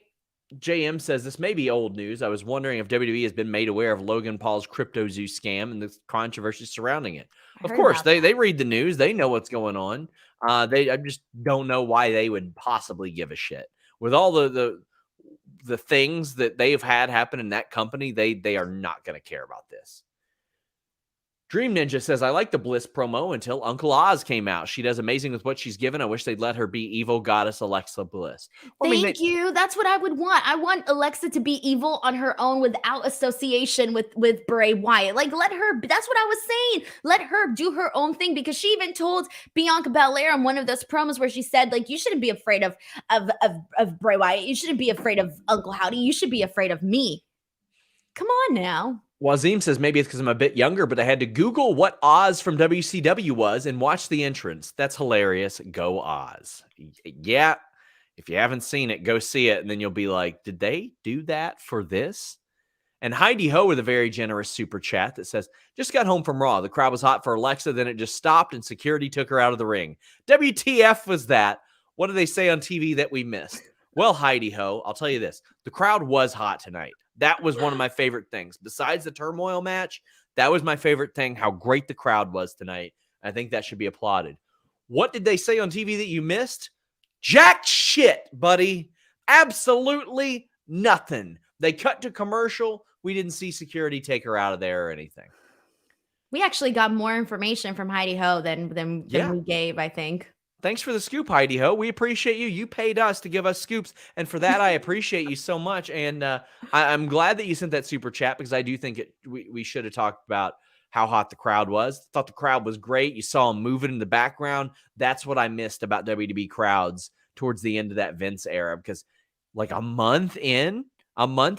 JM says, this may be old news. I was wondering if WWE has been made aware of Logan Paul's CryptoZoo scam and the controversy surrounding it. Of course, they read the news. They know what's going on. I just don't know why they would possibly give a shit. With all the things that they've had happen in that company, they are not going to care about this. Dream Ninja says, I like the Bliss promo until Uncle Oz came out. She does amazing with what she's given. I wish they'd let her be evil goddess Alexa Bliss.
Well, Thank you. That's what I would want. I want Alexa to be evil on her own without association with Bray Wyatt. Like, let her, that's what I was saying. Let her do her own thing, because she even told Bianca Belair on one of those promos where she said, like, you shouldn't be afraid of Bray Wyatt. You shouldn't be afraid of Uncle Howdy. You should be afraid of me. Come on now.
Wazim says, maybe it's because I'm a bit younger, but I had to Google what Oz from WCW was and watch the entrance. That's hilarious. Go Oz. Yeah. If you haven't seen it, go see it. And then you'll be like, did they do that for this? And Heidi Ho with a very generous super chat that says, just got home from Raw. The crowd was hot for Alexa. Then it just stopped and security took her out of the ring. WTF was that? What did they say on TV that we missed? Well, Heidi Ho, I'll tell you this. The crowd was hot tonight. That was one of my favorite things. Besides the turmoil match, that was my favorite thing, how great the crowd was tonight. I think that should be applauded. What did they say on TV that you missed? Jack shit, buddy. Absolutely nothing. They cut to commercial. We didn't see security take her out of there or anything.
We actually got more information from Heidi Ho than we gave, I think.
Thanks for the scoop, Heidi Ho. We appreciate you. You paid us to give us scoops, and for that, I appreciate you so much. And I'm glad that you sent that super chat, because I do think we should have talked about how hot the crowd was. Thought the crowd was great. You saw them moving in the background. That's what I missed about WWE crowds towards the end of that Vince era, because like a month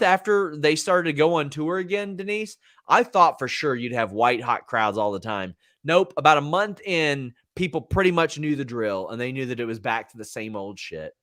after they started to go on tour again, Denise, I thought for sure you'd have white hot crowds all the time. Nope. About a month in, people pretty much knew the drill, and they knew that it was back to the same old shit.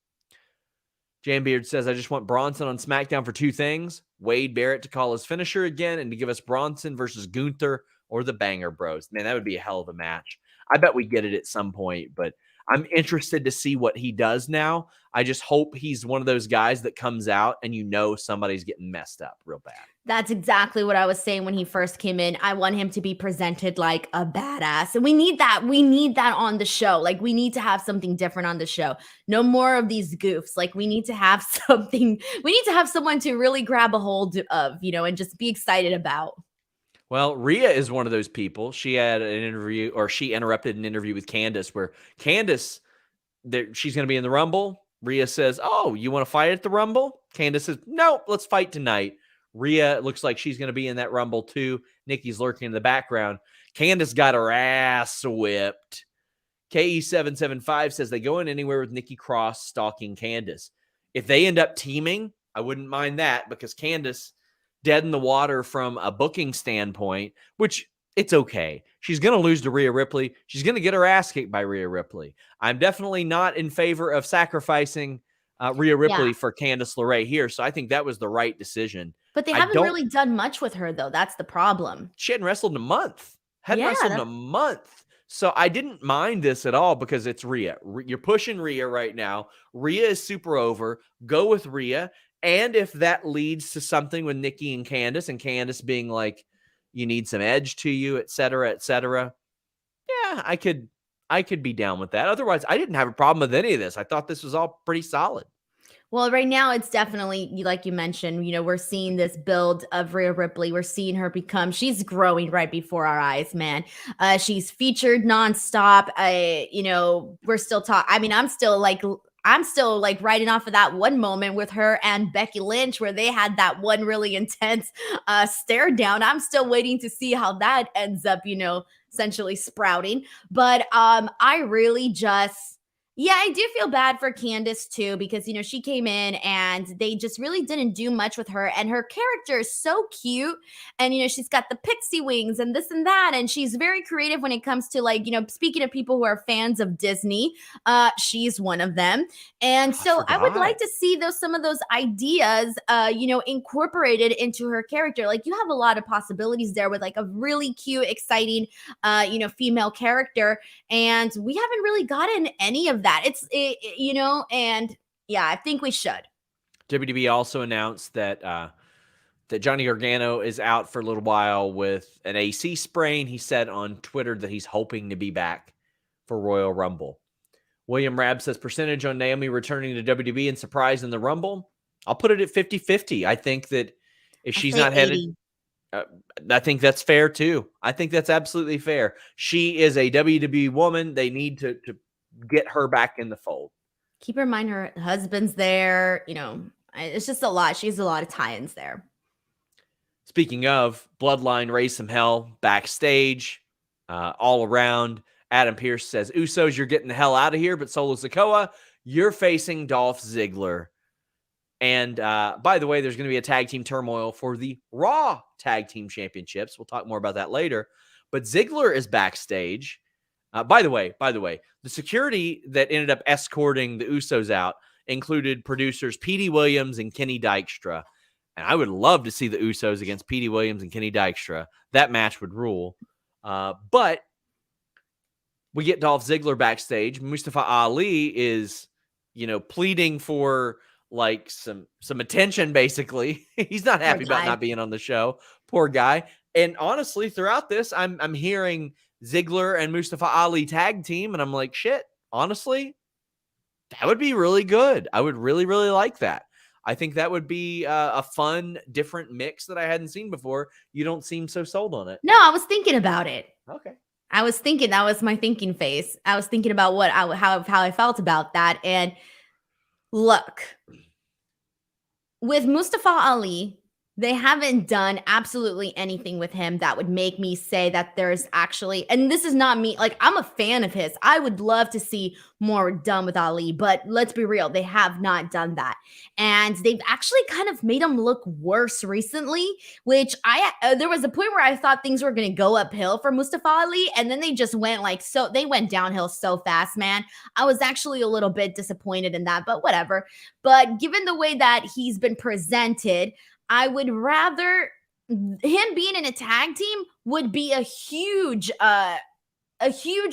Jambeard says, I just want Bronson on SmackDown for two things. Wade Barrett to call his finisher again, and to give us Bronson versus Gunther or the Banger Bros. Man, that would be a hell of a match. I bet we get it at some point, but I'm interested to see what he does now. I just hope he's one of those guys that comes out and somebody's getting messed up real bad.
That's exactly what I was saying when he first came in. I want him to be presented like a badass. And we need that. We need that on the show. Like, we need to have something different on the show. No more of these goofs. Like, we need to have something. We need to have someone to really grab a hold of, and just be excited about.
Well, Rhea is one of those people. She had an interview, or she interrupted an interview with Candace, where Candace, she's going to be in the Rumble. Rhea says, oh, you want to fight at the Rumble? Candace says, no, let's fight tonight. Rhea looks like she's going to be in that Rumble too. Nikki's lurking in the background. Candace got her ass whipped. KE775 says they go in anywhere with Nikki Cross stalking Candace. If they end up teaming, I wouldn't mind that, because Candace dead in the water from a booking standpoint, which it's okay. She's going to lose to Rhea Ripley. She's going to get her ass kicked by Rhea Ripley. I'm definitely not in favor of sacrificing Rhea Ripley for Candace LeRae here. So I think that was the right decision.
But they haven't really done much with her, though. That's the problem.
She hadn't wrestled in a month. So I didn't mind this at all, because it's Rhea. You're pushing Rhea right now. Rhea is super over. Go with Rhea. And if that leads to something with Nikki and Candace being like, you need some edge to you, et cetera, yeah, I could be down with that. Otherwise, I didn't have a problem with any of this. I thought this was all pretty solid.
Well, right now it's definitely, like you mentioned, we're seeing this build of Rhea Ripley. We're seeing her she's growing right before our eyes, man. She's featured nonstop. We're still talking. I mean, I'm still like riding off of that one moment with her and Becky Lynch where they had that one really intense stare down. I'm still waiting to see how that ends up, essentially sprouting. But I really just, yeah, I do feel bad for Candace too, because, she came in and they just really didn't do much with her. And her character is so cute. And, she's got the pixie wings and this and that. And she's very creative when it comes to like, speaking of people who are fans of Disney, she's one of them. And so I would like to see some of those ideas, incorporated into her character. Like you have a lot of possibilities there with like a really cute, exciting, female character. And we haven't really gotten any of that. And yeah, I think we should.
WWE also announced that that Johnny Gargano is out for a little while with an AC sprain. He said on Twitter that he's hoping to be back for Royal Rumble. William Rabb says percentage on Naomi returning to WWE and surprise in the Rumble. I'll put it at 50-50. I think that if she's not
80.
headed, I think that's fair too. I think that's absolutely fair. She is a WWE woman. They need to get her back in the fold.
Keep in mind her husband's there. It's just a lot. She has a lot of tie-ins there.
Speaking of, Bloodline raised some hell backstage, all around. Adam Pearce says, Usos, you're getting the hell out of here, but Solo Sikoa, you're facing Dolph Ziggler. And by the way, there's going to be a tag team turmoil for the Raw Tag Team Championships. We'll talk more about that later. But Ziggler is backstage. By the way, the security that ended up escorting the Usos out included producers Petey Williams and Kenny Dykstra. And I would love to see the Usos against Petey Williams and Kenny Dykstra. That match would rule. But we get Dolph Ziggler backstage. Mustafa Ali is, pleading for like some attention, basically. He's not happy about not being on the show. Poor guy. And honestly, throughout this, I'm hearing Ziggler and Mustafa Ali tag team, and I'm like, shit, honestly, that would be really good. I would really, really like that. I think that would be a fun, different mix that I hadn't seen before. You don't seem so sold on it.
No, I was thinking about it.
Okay.
I was thinking, that was my thinking face. I was thinking about how I felt about that. And look, with Mustafa Ali, they haven't done absolutely anything with him that would make me say that there's actually, and this is not me, like I'm a fan of his. I would love to see more done with Ali, but let's be real, they have not done that. And they've actually kind of made him look worse recently, which there was a point where I thought things were going to go uphill for Mustafa Ali, and then they just went they went downhill so fast, man. I was actually a little bit disappointed in that, but whatever. But given the way that he's been presented, I would rather him being in a tag team would be a huge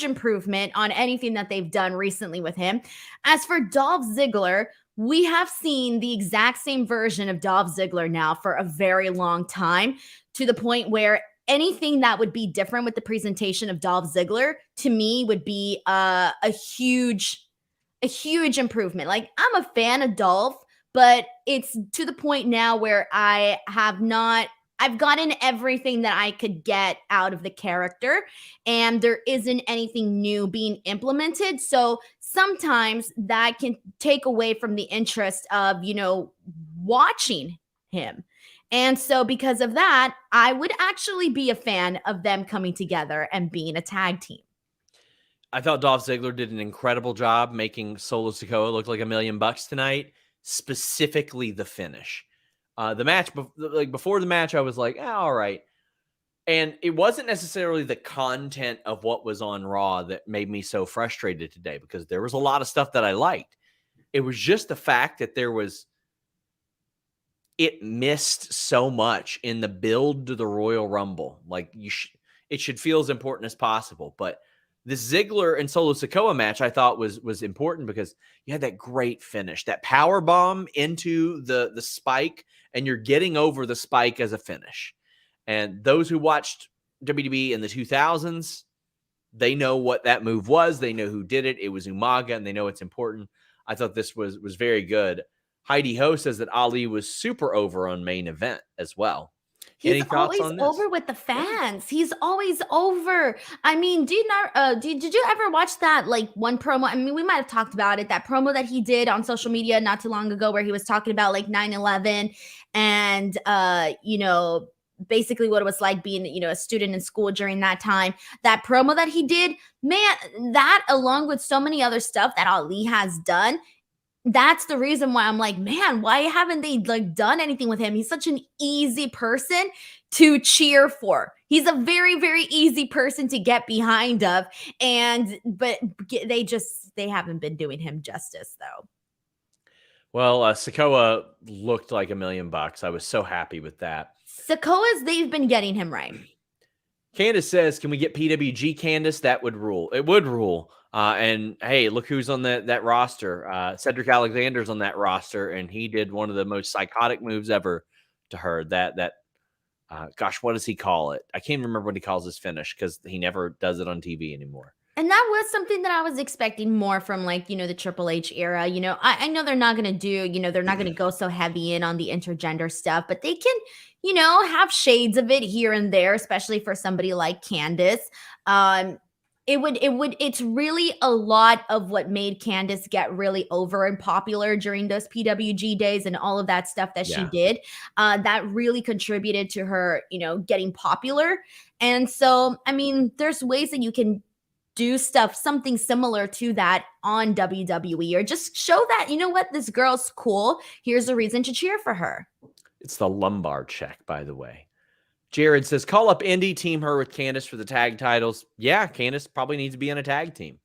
improvement on anything that they've done recently with him. As for Dolph Ziggler, we have seen the exact same version of Dolph Ziggler now for a very long time, to the point where anything that would be different with the presentation of Dolph Ziggler to me would be a huge improvement. Like, I'm a fan of Dolph, but it's to the point now where I've gotten everything that I could get out of the character, and there isn't anything new being implemented. So sometimes that can take away from the interest of, watching him. And so because of that, I would actually be a fan of them coming together and being a tag team.
I thought Dolph Ziggler did an incredible job making Solo Sikoa look like $1 million tonight. Specifically the finish. The match, before the match, I was like, all right. And it wasn't necessarily the content of what was on Raw that made me so frustrated today, because there was a lot of stuff that I liked. It was just the fact that it missed so much in the build to the Royal Rumble. Like, it should feel as important as possible. But this Ziggler and Solo Sikoa match, I thought was important because you had that great finish, that power bomb into the spike, and you're getting over the spike as a finish. And those who watched WWE in the 2000s, they know what that move was. They know who did it. It was Umaga, and they know it's important. I thought this was very good. Heidi Ho says that Ali was super over on main event as well.
He's
Any thoughts
always
on this?
over with the fans. He's always over. I mean, do you not did you ever watch that like one promo? I mean, we might have talked about it. That promo that he did on social media not too long ago where he was talking about like 9/11 and basically what it was like being, a student in school during that time. That promo that he did, man, that along with so many other stuff that Ali has done, that's the reason why I'm like, man, why haven't they like done anything with him? He's such an easy person to cheer for. He's a very, very easy person to get behind of. But they haven't been doing him justice though.
Well, Sikoa looked like $1 million. I was so happy with that.
They've been getting him right.
Candace says, can we get PWG Candace? That would rule. It would rule. And hey, look who's on that roster. Cedric Alexander's on that roster, and he did one of the most psychotic moves ever to her. Gosh, what does he call it? I can't remember what he calls his finish because he never does it on TV anymore.
And that was something that I was expecting more from like, the Triple H era. I know they're not going to do, they're not going to go so heavy in on the intergender stuff, but they can, have shades of it here and there, especially for somebody like Candace. It's really a lot of what made Candace get really over and popular during those PWG days and all of that stuff that she did. That really contributed to her, getting popular. And so, I mean, there's ways that you can do something similar to that on WWE, or just show that, this girl's cool. Here's a reason to cheer for her.
It's the lumbar check, by the way. Jared says, call up Indy, team her with Candace for the tag titles. Yeah, Candace probably needs to be on a tag team.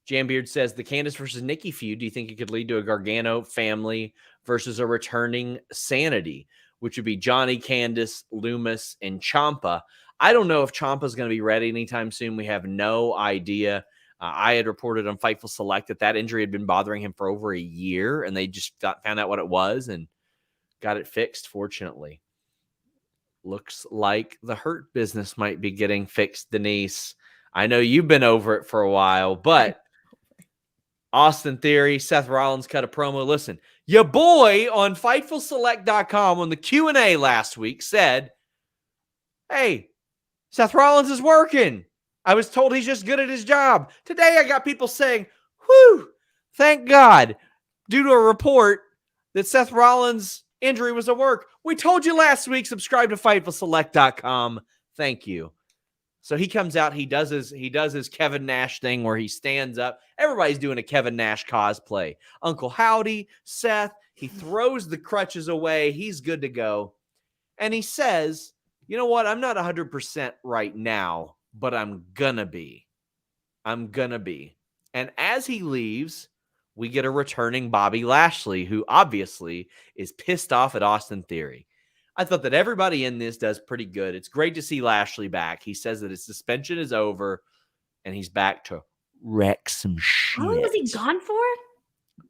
Jambeard says, the Candace versus Nikki feud, do you think it could lead to a Gargano family versus a returning Sanity, which would be Johnny, Candace, Loomis, and Ciampa? I don't know if Ciampa's going to be ready anytime soon. We have no idea. I had reported on Fightful Select that injury had been bothering him for over a year, and they just found out what it was and got it fixed, fortunately. Looks like the Hurt Business might be getting fixed, Denise. I know you've been over it for a while, but Austin Theory, Seth Rollins cut a promo. Listen, your boy on FightfulSelect.com on the Q&A last week said, hey, Seth Rollins is working. I was told he's just good at his job. Today I got people saying, whew, thank God, due to a report that Seth Rollins' injury was at work. We told you last week, subscribe to FightfulSelect.com. Thank you. So he comes out, he does his Kevin Nash thing where he stands up. Everybody's doing a Kevin Nash cosplay. Uncle Howdy, Seth, he throws the crutches away. He's good to go. And he says, you know what? I'm not 100% right now, but I'm gonna be. And as he leaves, we get a returning Bobby Lashley, who obviously is pissed off at Austin Theory. I thought that everybody in this does pretty good. It's great to see Lashley back. He says that his suspension is over, and he's back to wreck some shit.
How long was he gone for?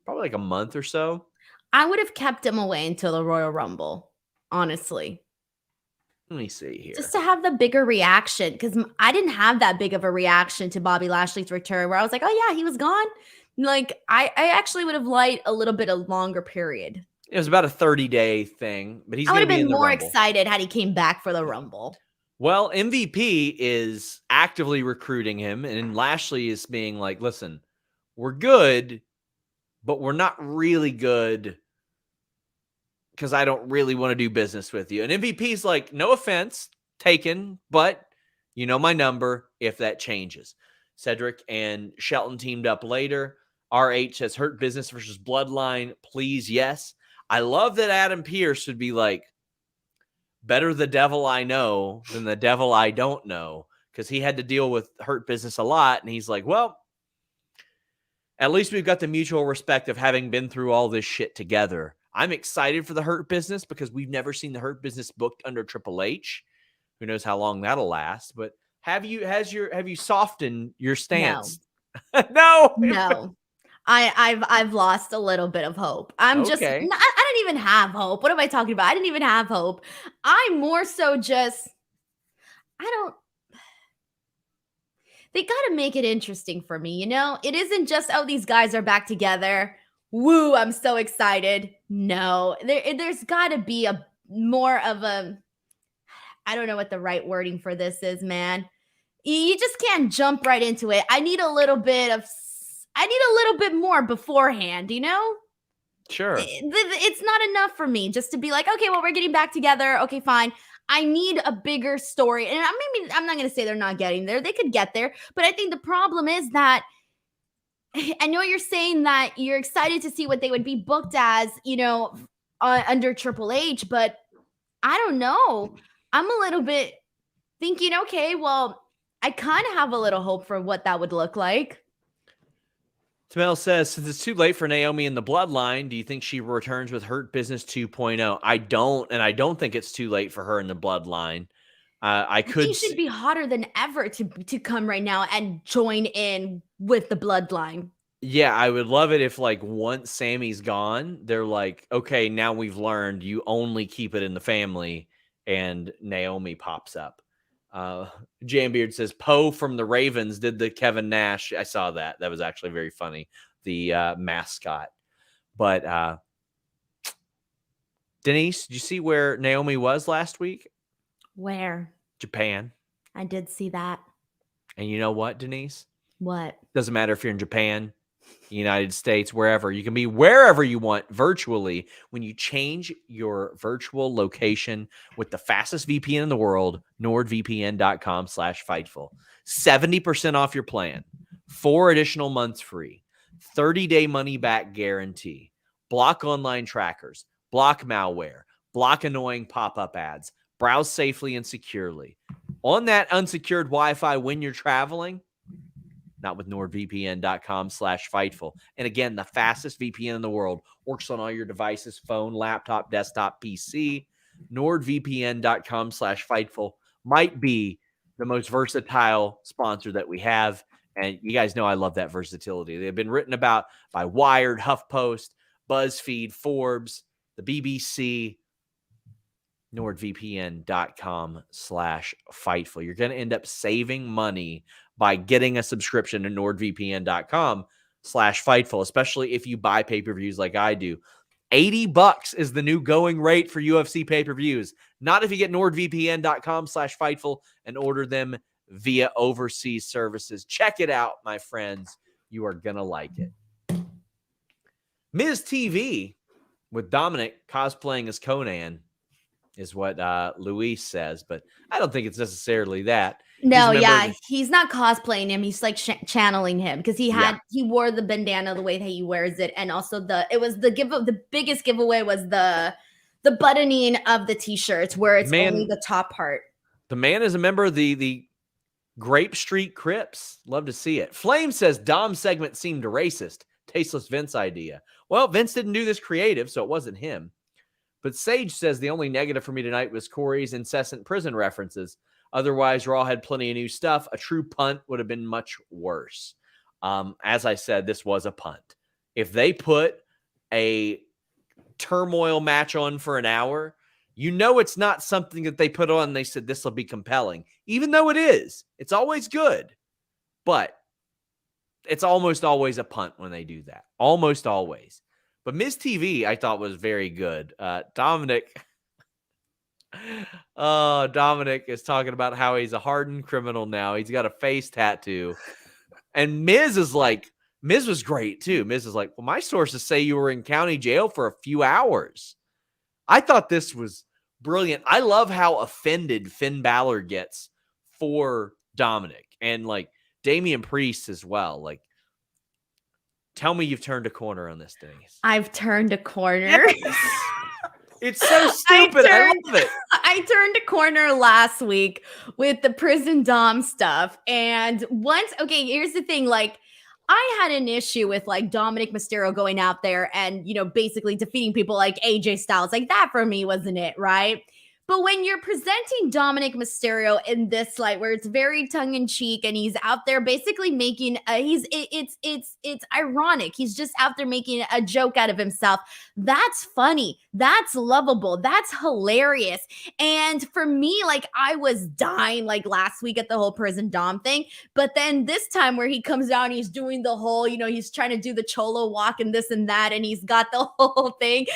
Probably like a month or so.
I would have kept him away until the Royal Rumble, honestly.
Let me see here.
Just to have the bigger reaction, because I didn't have that big of a reaction to Bobby Lashley's return where I was like, oh yeah, he was gone. Like, I actually would have liked a little bit of longer period.
It was about a 30-day thing, but he's
I would have been more
Rumble.
Excited had he came back for the Rumble.
Well, MVP is actively recruiting him, and Lashley is being like, listen, we're good, but we're not really good because I don't really want to do business with you. And MVP's like, no offense taken, but you know my number if that changes. Cedric and Shelton teamed up later. RH says Hurt Business versus Bloodline, please, yes. I love that Adam Pearce would be like, better the devil I know than the devil I don't know, because he had to deal with Hurt Business a lot. And he's like, well, at least we've got the mutual respect of having been through all this shit together. I'm excited for the Hurt Business because we've never seen the Hurt Business booked under Triple H. Who knows how long that'll last, but have you softened your stance?
No. I've lost a little bit of hope. I didn't even have hope. What am I talking about? I didn't even have hope. I'm more so just, they got to make it interesting for me. It isn't just, oh, these guys are back together. Woo, I'm so excited. No, there's got to be more of a, I don't know what the right wording for this is, man. You just can't jump right into it. I need a little bit more beforehand, you know?
Sure.
It's not enough for me just to be like, okay, well, we're getting back together. Okay, fine. I need a bigger story. And I'm not going to say they're not getting there. They could get there. But I think the problem is that I know you're saying that you're excited to see what they would be booked as, under Triple H, but I don't know. I'm a little bit thinking, okay, well, I kind of have a little hope for what that would look like.
Tamel says, since it's too late for Naomi in the Bloodline, do you think she returns with Hurt Business 2.0? I don't, and I don't think it's too late for her in the Bloodline. I think
should be hotter than ever to come right now and join in with the Bloodline.
Yeah, I would love it if, like, once Sammy's gone, they're like, okay, now we've learned you only keep it in the family, and Naomi pops up. Jambeard says, Poe from the Ravens did the Kevin Nash. I saw that. That was actually very funny. The mascot. But Denise, did you see where Naomi was last week?
Where?
Japan.
I did see that.
And you know what, Denise?
What?
Doesn't matter if you're in Japan, United States, wherever. You can be wherever you want virtually when you change your virtual location with the fastest VPN in the world, nordvpn.com/Fightful. 70% off your plan, 4 additional months free, 30-day money-back guarantee, block online trackers, block malware, block annoying pop-up ads, browse safely and securely. On that unsecured Wi-Fi when you're traveling, not with nordvpn.com/Fightful. And again, the fastest VPN in the world, works on all your devices, phone, laptop, desktop, PC. nordvpn.com/Fightful might be the most versatile sponsor that we have. And you guys know I love that versatility. They've been written about by Wired, HuffPost, BuzzFeed, Forbes, the BBC, nordvpn.com/Fightful. You're going to end up saving money by getting a subscription to nordvpn.com/Fightful, especially if you buy pay-per-views like I do. $80 is the new going rate for UFC pay-per-views. Not if you get nordvpn.com/Fightful and order them via overseas services. Check it out, my friends. You are going to like it. Miz TV with Dominic cosplaying as Conan is what Luis says, but I don't think it's necessarily that.
No, he's not cosplaying him. He's like channeling him because he wore the bandana the way that he wears it, and also the biggest giveaway was the buttoning of the t-shirts where it's only the top part.
The man is a member of the Grape Street Crips. Love to see it. Flame says Dom's segment seemed racist. Tasteless Vince idea. Well, Vince didn't do this creative, so it wasn't him. But Sage says the only negative for me tonight was Corey's incessant prison references. Otherwise, Raw had plenty of new stuff. A true punt would have been much worse. As I said, this was a punt. If they put a turmoil match on for an hour, you know it's not something that they put on and they said this will be compelling. Even though it is. It's always good. But it's almost always a punt when they do that. Almost always. But Miz TV, I thought, was very good. Dominic is talking about how he's a hardened criminal now. He's got a face tattoo. And Miz was great, too. Miz is like, well, my sources say you were in county jail for a few hours. I thought this was brilliant. I love how offended Finn Balor gets for Dominic. And, like, Damian Priest as well. Like, tell me you've turned a corner on this, Denise.
I've turned a corner.
Yes. It's so stupid. I love it.
I turned a corner last week with the prison Dom stuff. And here's the thing. Like, I had an issue with like Dominic Mysterio going out there and, basically defeating people like AJ Styles. Like that for me wasn't it, right? But when you're presenting Dominic Mysterio in this light where it's very tongue-in-cheek and he's out there basically making it's ironic. He's just out there making a joke out of himself. That's funny. That's lovable. That's hilarious. And for me, like I was dying like last week at the whole prison Dom thing. But then this time where he comes out and he's doing the whole, he's trying to do the cholo walk and this and that, and he's got the whole thing.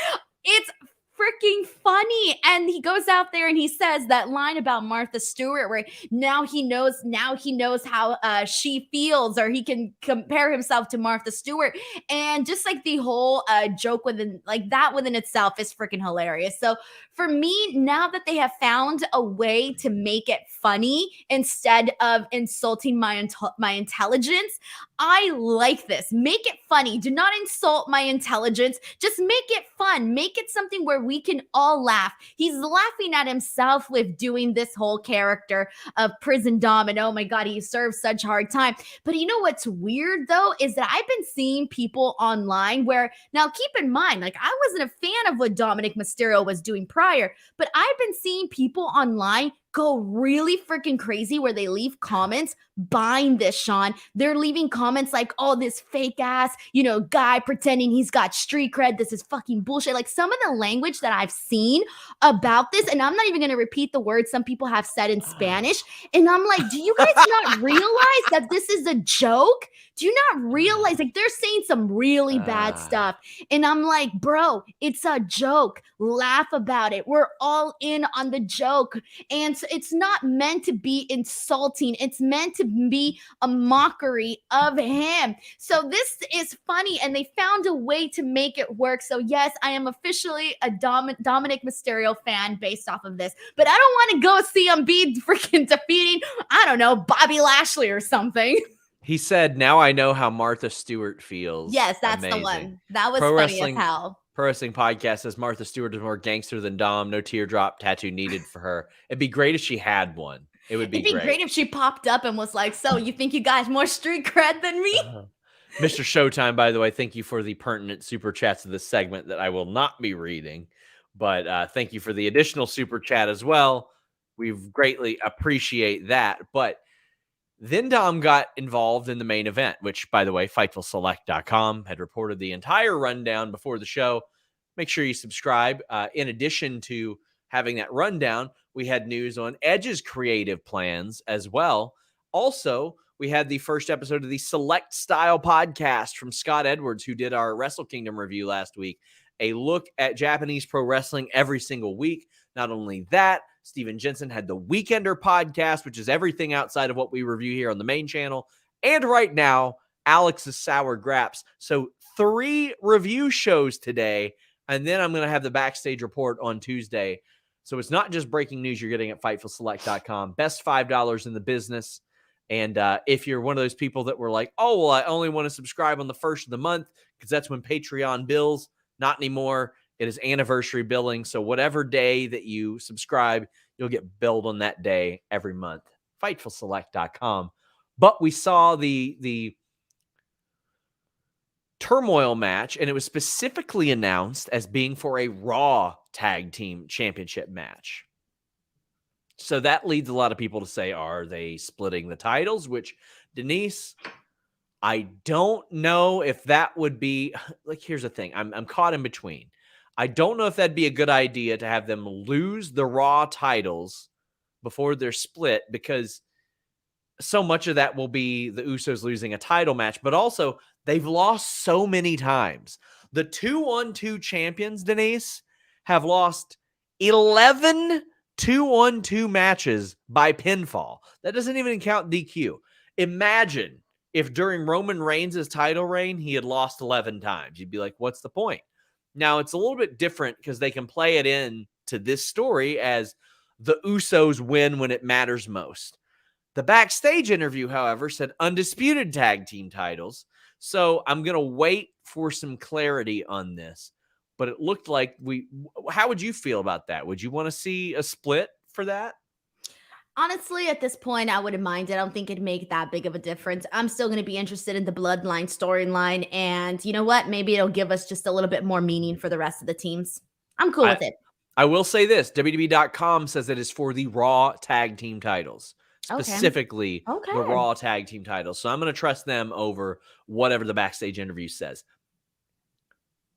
It's freaking funny. And he goes out there and he says that line about Martha Stewart, where now he knows how she feels, or he can compare himself to Martha Stewart. And just like the whole joke within itself is freaking hilarious. So for me, now that they have found a way to make it funny instead of insulting my intelligence, I like this. Make it funny. Do not insult my intelligence. Just make it fun. Make it something where we can all laugh. He's laughing at himself with doing this whole character of Prison Dom, and oh my God, he serves such hard time. But you know what's weird though is that I've been seeing people online where, now keep in mind, like, I wasn't a fan of what Dominic Mysterio was doing prior, but I've been seeing people online go really freaking crazy where they leave comments buying this, Sean. They're leaving comments like, oh, this fake ass, guy pretending he's got street cred. This is fucking bullshit. Like, some of the language that I've seen about this, and I'm not even going to repeat the words some people have said in Spanish. And I'm like, do you guys not realize that this is a joke? Do you not realize, like, they're saying some really bad stuff? And I'm like, bro, it's a joke. Laugh about it. We're all in on the joke. And so it's not meant to be insulting. It's meant to be a mockery of him. So this is funny, and they found a way to make it work. So yes, I am officially a Dominic Mysterio fan based off of this, but I don't want to go see him be freaking defeating, I don't know, Bobby Lashley or something.
He said, now I know how Martha Stewart feels.
Yes, that's
amazing.
The one. That was funny as hell.
Pro Wrestling Podcast says Martha Stewart is more gangster than Dom. No teardrop tattoo needed for her. It'd be great if she had one. It'd be great
if she popped up and was like, so you think you guys more street cred than me?
Mr. Showtime, by the way, thank you for the pertinent super chats of this segment that I will not be reading. But thank you for the additional super chat as well. We greatly appreciate that. But then Dom got involved in the main event, which, by the way, FightfulSelect.com had reported the entire rundown before the show. Make sure you subscribe. In addition to having that rundown, we had news on Edge's creative plans as well. Also, we had the first episode of the Select Style podcast from Scott Edwards, who did our Wrestle Kingdom review last week. A look at Japanese pro wrestling every single week. Not only that, Steven Jensen had the Weekender podcast, which is everything outside of what we review here on the main channel. And right now, Alex's Sour Graps. So 3 review shows today, and then I'm going to have the backstage report on Tuesday. So it's not just breaking news you're getting at FightfulSelect.com. Best $5 in the business. And if you're one of those people that were like, oh, well, I only want to subscribe on the first of the month because that's when Patreon bills. Not anymore. It is anniversary billing. So whatever day that you subscribe, you'll get billed on that day every month. FightfulSelect.com. But we saw the turmoil match, and it was specifically announced as being for a Raw Tag Team Championship match. So that leads a lot of people to say, are they splitting the titles? Which, Denise, I don't know if that would be, like, here's the thing. I'm caught in between. I don't know if that'd be a good idea to have them lose the Raw titles before they're split, because so much of that will be the Usos losing a title match, but also they've lost so many times. The 2-on-2 champions, Denise, have lost 11 2-on-2 matches by pinfall. That doesn't even count DQ. Imagine if during Roman Reigns' title reign, he had lost 11 times. You'd be like, what's the point? Now, it's a little bit different because they can play it in to this story as the Usos win when it matters most. The backstage interview, however, said undisputed tag team titles. So I'm going to wait for some clarity on this. But it looked like how would you feel about that? Would you want to see a split for that?
Honestly, at this point, I wouldn't mind it. I don't think it'd make that big of a difference. I'm still going to be interested in the Bloodline storyline. And you know what? Maybe it'll give us just a little bit more meaning for the rest of the teams. I'm cool with it.
I will say this. WWE.com says it is for the Raw Tag Team titles. Specifically, the Raw Tag Team titles. So I'm going to trust them over whatever the backstage interview says.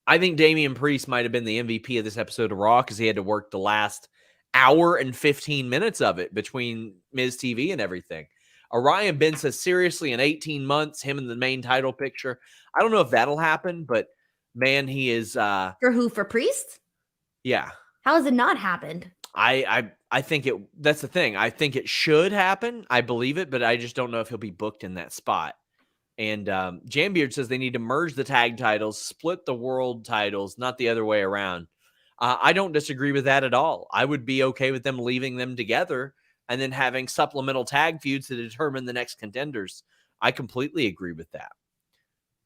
I think Damian Priest might have been the MVP of this episode of Raw because he had to work the last hour and 15 minutes of it between Miz TV and everything. Orion Ben says, seriously, in 18 months, him in the main title picture. I don't know if that'll happen, but man, he is...
For who? For Priest?
Yeah.
How has it not happened?
I think that's the thing. I think it should happen. I believe it, but I just don't know if he'll be booked in that spot. And Jambeard says they need to merge the tag titles, split the world titles, not the other way around. I don't disagree with that at all. I would be okay with them leaving them together and then having supplemental tag feuds to determine the next contenders. I completely agree with that.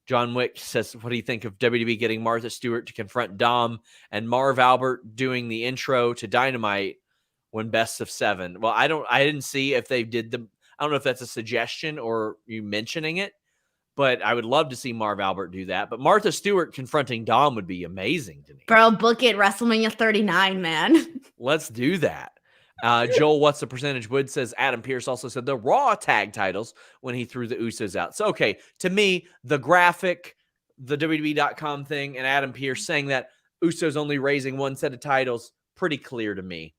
John Wick says, what do you think of WWE getting Martha Stewart to confront Dom and Marv Albert doing the intro to Dynamite when best of 7? Well, I didn't see if they did I don't know if that's a suggestion or you mentioning it, but I would love to see Marv Albert do that. But Martha Stewart confronting Dom would be amazing to me.
Bro, book it, WrestleMania 39, man.
Let's do that. Joel, what's the percentage? Wood says Adam Pearce also said the Raw tag titles when he threw the Usos out. So, okay, to me, the graphic, the WWE.com thing, and Adam Pearce saying that Usos only raising one set of titles, pretty clear to me.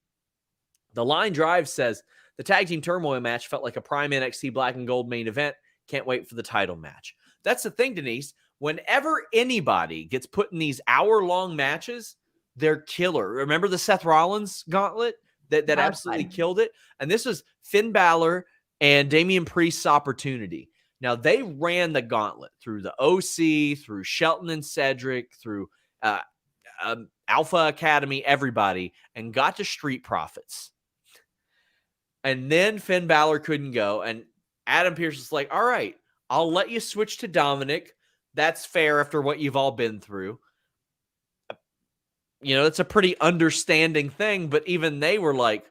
The Line Drive says the tag team turmoil match felt like a prime NXT Black and Gold main event. Can't wait for the title match. That's the thing, Denise. Whenever anybody gets put in these hour-long matches, they're killer. Remember the Seth Rollins gauntlet? That absolutely killed it. And this was Finn Balor and Damian Priest's opportunity. Now, they ran the gauntlet through the OC, through Shelton and Cedric, through Alpha Academy, everybody, and got to Street Profits. And then Finn Balor couldn't go. And Adam Pearce is like, all right, I'll let you switch to Dominic. That's fair after what you've all been through. You know, it's a pretty understanding thing, but even they were like,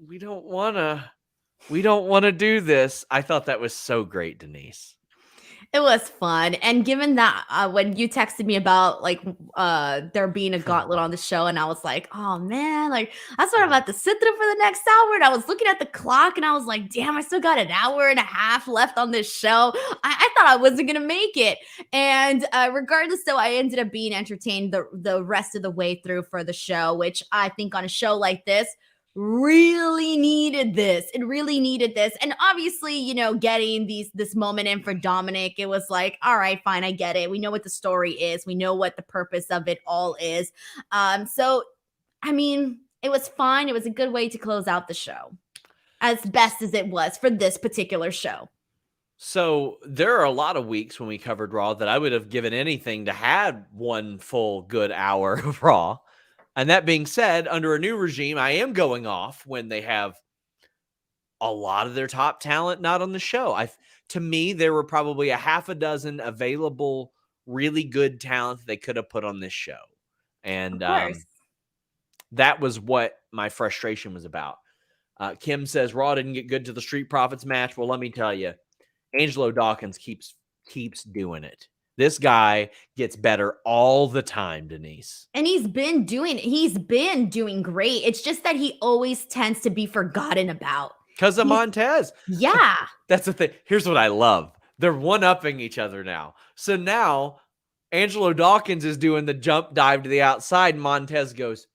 we don't want to do this. I thought that was so great, Denise.
It was fun. And given that when you texted me about like there being a gauntlet on the show, and I was like, oh man, like that's what I'm about to sit through for the next hour. And I was looking at the clock and I was like, damn, I still got an hour and a half left on this show. I thought I wasn't gonna make it. And regardless, though, I ended up being entertained the rest of the way through for the show, which I think on a show like this really needed this. It really needed this. And obviously, you know, getting this moment in for Dominic, it was like, all right, fine, I get it. We know what the story is. We know what the purpose of it all is. So, I mean, it was fine. It was a good way to close out the show as best as it was for this particular show.
So there are a lot of weeks when we covered Raw that I would have given anything to have one full good hour of Raw. And that being said, under a new regime, I am going off when they have a lot of their top talent not on the show. To me, there were probably a half a dozen available, really good talent they could have put on this show. And that was what my frustration was about. Kim says, Raw didn't get good to the Street Profits match. Well, let me tell you, Angelo Dawkins keeps doing it. This guy gets better all the time, Denise.
And he's been doing great. It's just that he always tends to be forgotten about.
Because of Montez.
Yeah.
That's the thing. Here's what I love. They're one-upping each other now. So now Angelo Dawkins is doing the jump dive to the outside. And Montez goes,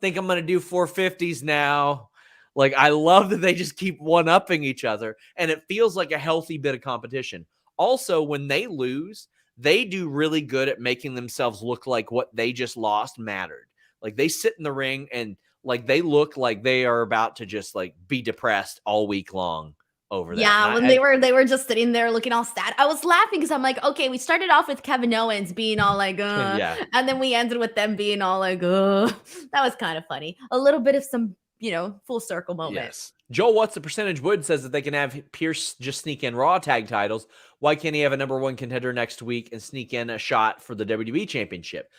think I'm going to do 450s now. Like, I love that they just keep one-upping each other. And it feels like a healthy bit of competition. Also, when they lose, they do really good at making themselves look like what they just lost mattered. Like, they sit in the ring and like they look like they are about to just like be depressed all week long over that.
Yeah, when they were just sitting there looking all sad. I was laughing because I'm like, okay, we started off with Kevin Owens being all like, yeah. And then we ended with them being all like, that was kind of funny. A little bit of some, you know, full circle moment.
Yes. Joel, what's the percentage? Wood says that they can have Pierce just sneak in Raw tag titles. Why can't he have a number one contender next week and sneak in a shot for the WWE championship?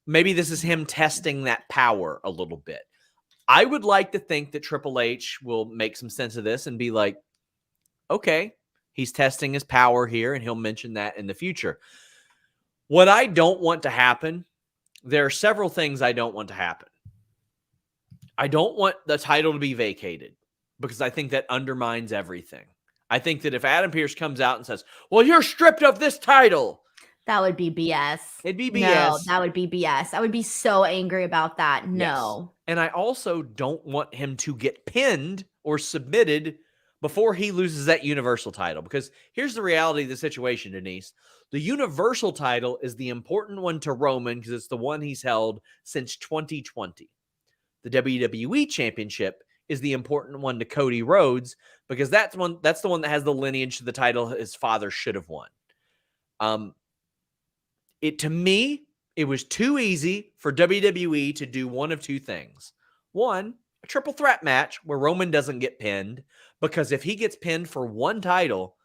Maybe this is him testing that power a little bit. I would like to think that Triple H will make some sense of this and be like, okay, he's testing his power here, and he'll mention that in the future. What I don't want to happen, there are several things I don't want to happen. I don't want the title to be vacated because I think that undermines everything. I think that if Adam Pearce comes out and says, well, you're stripped of this title,
that would be BS.
It'd be BS.
No, that would be BS. I would be so angry about that. No.
Yes. And I also don't want him to get pinned or submitted before he loses that Universal title. Because here's the reality of the situation, Denise. The Universal title is the important one to Roman because it's the one he's held since 2020. The WWE Championship is the important one to Cody Rhodes because that's the one that has the lineage to the title his father should have won. To me, it was too easy for WWE to do one of two things. One, a triple threat match where Roman doesn't get pinned, because if he gets pinned for one title,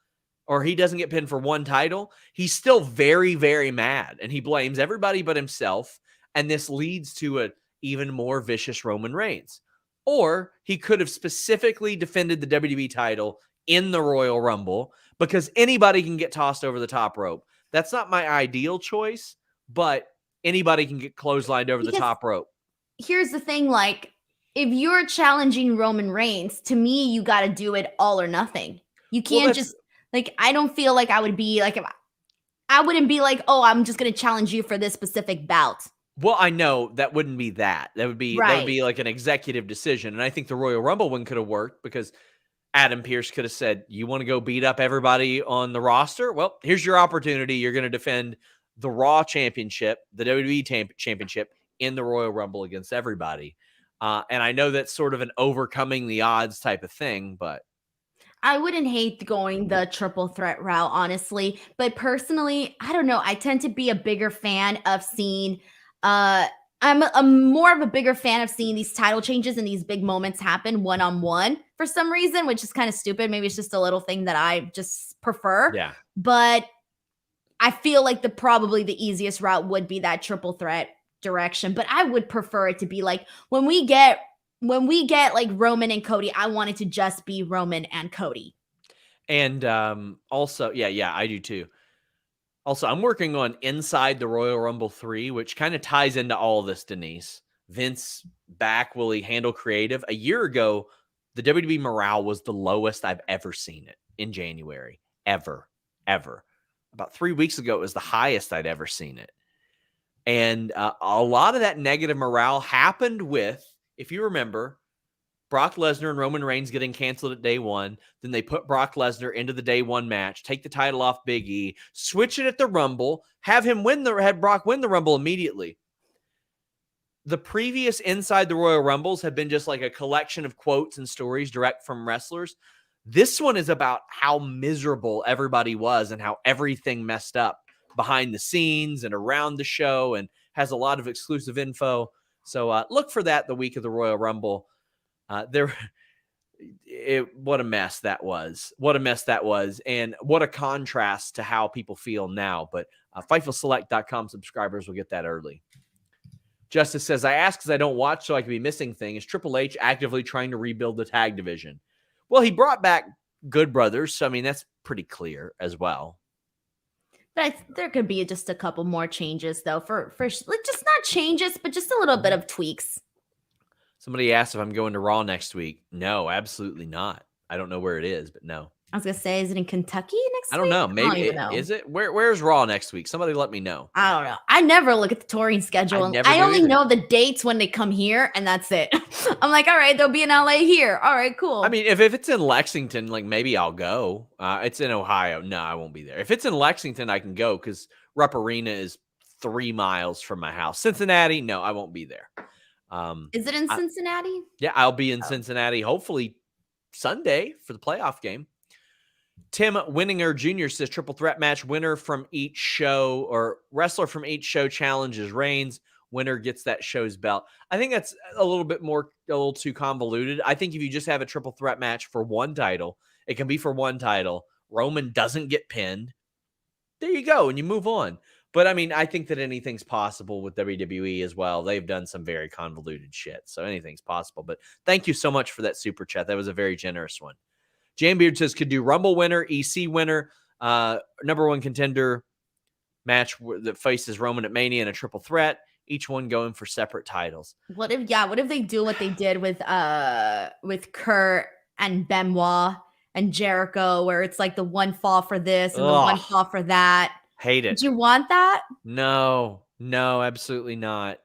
or he doesn't get pinned for one title, he's still very, very mad, and he blames everybody but himself, and this leads to an even more vicious Roman Reigns. Or he could have specifically defended the WWE title in the Royal Rumble, because anybody can get tossed over the top rope. That's not my ideal choice, but anybody can get clotheslined over the top rope.
Here's the thing, like, if you're challenging Roman Reigns, to me, you got to do it all or nothing. You can't just, like, I don't feel like I would be, like, I wouldn't be like, oh, I'm just going to challenge you for this specific bout.
Well, I know that wouldn't be that. That would be like an executive decision. And I think the Royal Rumble one could have worked because Adam Pearce could have said, you want to go beat up everybody on the roster? Well, here's your opportunity. You're going to defend the Raw Championship, the WWE Championship in the Royal Rumble against everybody. And I know that's sort of an overcoming the odds type of thing, but
I wouldn't hate going the triple threat route, honestly. But personally, I don't know. I tend to be a bigger fan of seeing I'm more of a bigger fan of seeing these title changes and these big moments happen one-on-one for some reason, which is kind of stupid. Maybe it's just a little thing that I just prefer.
Yeah.
But I feel like probably the easiest route would be that triple threat direction. But I would prefer it to be like when we get like Roman and Cody, I want it to just be Roman and Cody.
And also, yeah, I do too. Also, I'm working on Inside the Royal Rumble 3, which kind of ties into all of this, Denise. Vince back, will he handle creative? A year ago, the WWE morale was the lowest I've ever seen it in January. Ever. About 3 weeks ago, it was the highest I'd ever seen it. And a lot of that negative morale happened with, if you remember, Brock Lesnar and Roman Reigns getting canceled at day one. Then they put Brock Lesnar into the day one match, take the title off Big E, switch it at the Rumble, have Brock win the Rumble immediately. The previous Inside the Royal Rumbles have been just like a collection of quotes and stories direct from wrestlers. This one is about how miserable everybody was and how everything messed up behind the scenes and around the show, and has a lot of exclusive info. So look for that the week of the Royal Rumble. What a mess that was. And what a contrast to how people feel now. But FightfulSelect.com subscribers will get that early. Justice says, I ask because I don't watch so I could be missing things. Is Triple H actively trying to rebuild the tag division? Well, he brought back Good Brothers, so I mean, that's pretty clear as well.
But there could be just a couple more changes, though, for like, just not changes, but just a little bit of tweaks.
Somebody asked if I'm going to Raw next week. No, absolutely not. I don't know where it is, but no.
I was going to say, is it in Kentucky next week?
I don't know. Maybe is it? Where's Raw next week? Somebody let me know.
I don't know. I never look at the touring schedule. I only know the dates when they come here, and that's it. I'm like, all right, they'll be in LA here. All right, cool.
I mean, if it's in Lexington, like maybe I'll go. It's in Ohio. No, I won't be there. If it's in Lexington, I can go because Rupp Arena is 3 miles from my house. Cincinnati, no, I won't be there.
Is it in Cincinnati?
Yeah, I'll be in Cincinnati, hopefully Sunday for the playoff game. Tim Winninger Jr. says triple threat match, winner from each show or wrestler from each show challenges Reigns. Winner gets that show's belt. I think that's a little too convoluted. I think if you just have a triple threat match for one title, it can be for one title. Roman doesn't get pinned. There you go, and you move on. But, I mean, I think that anything's possible with WWE as well. They've done some very convoluted shit, so anything's possible. But thank you so much for that super chat. That was a very generous one. Jambeard says, could do Rumble winner, EC winner, number one contender match that faces Roman at Mania in a triple threat, each one going for separate titles.
What if they do what they did with Kurt and Benoit and Jericho, where it's like the one fall for this and the one fall for that?
Hate it.
Do you want that?
No, absolutely not.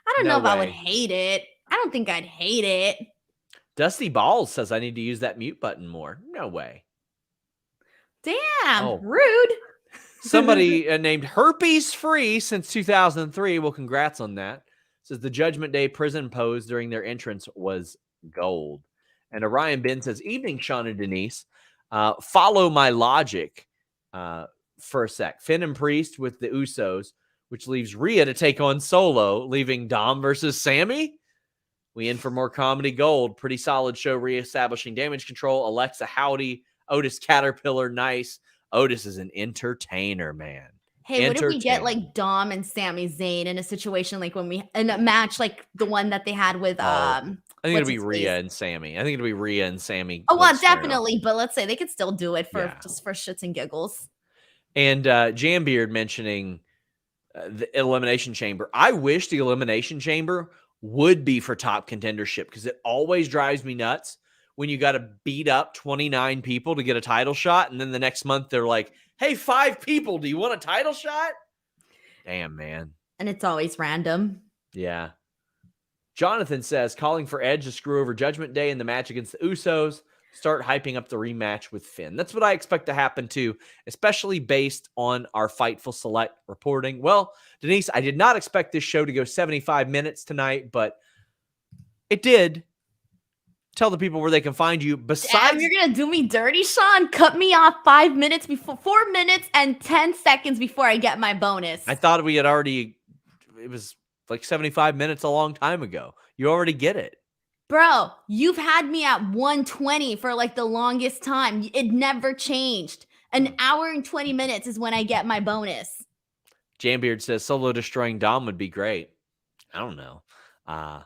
I don't know if I would hate it. I don't think I'd hate it.
Dusty Balls says I need to use that mute button more. No way.
Damn, rude.
Somebody named Herpes Free since 2003. Well, congrats on that. Says the Judgment Day prison pose during their entrance was gold. And Orion Ben says, evening, Sean and Denise. Follow my logic for a sec. Finn and Priest with the Usos, which leaves Rhea to take on Solo, leaving Dom versus Sammy. We in for more comedy gold. Pretty solid show reestablishing Damage Control. Alexa Howdy, Otis Caterpillar, nice. Otis is an entertainer, man.
Hey, what if we get like Dom and Sami Zayn in a situation like in a match like the one that they had with
I think it'll be Rhea and Sammy. I think it'll be Rhea and Sammy.
Oh, well, definitely. But let's say they could still do it for just for shits and giggles.
And Jambeard mentioning the Elimination Chamber. I wish the Elimination Chamber would be for top contendership because it always drives me nuts when you got to beat up 29 people to get a title shot. And then the next month they're like, hey, 5 people, do you want a title shot? Damn, man.
And it's always random.
Yeah. Jonathan says, calling for Edge to screw over Judgment Day in the match against the Usos. Start hyping up the rematch with Finn. That's what I expect to happen too, especially based on our Fightful Select reporting. Well, Denise, I did not expect this show to go 75 minutes tonight, but it did. Tell the people where they can find you. Besides,
damn, you're gonna do me dirty, Sean. Cut me off 4 minutes and 10 seconds before I get my bonus.
I thought we had already. It was like 75 minutes a long time ago. You already get it.
Bro, you've had me at 120 for like the longest time. It never changed. An hour and 20 minutes is when I get my bonus.
Jambeard says Solo destroying Dom would be great. I don't know. I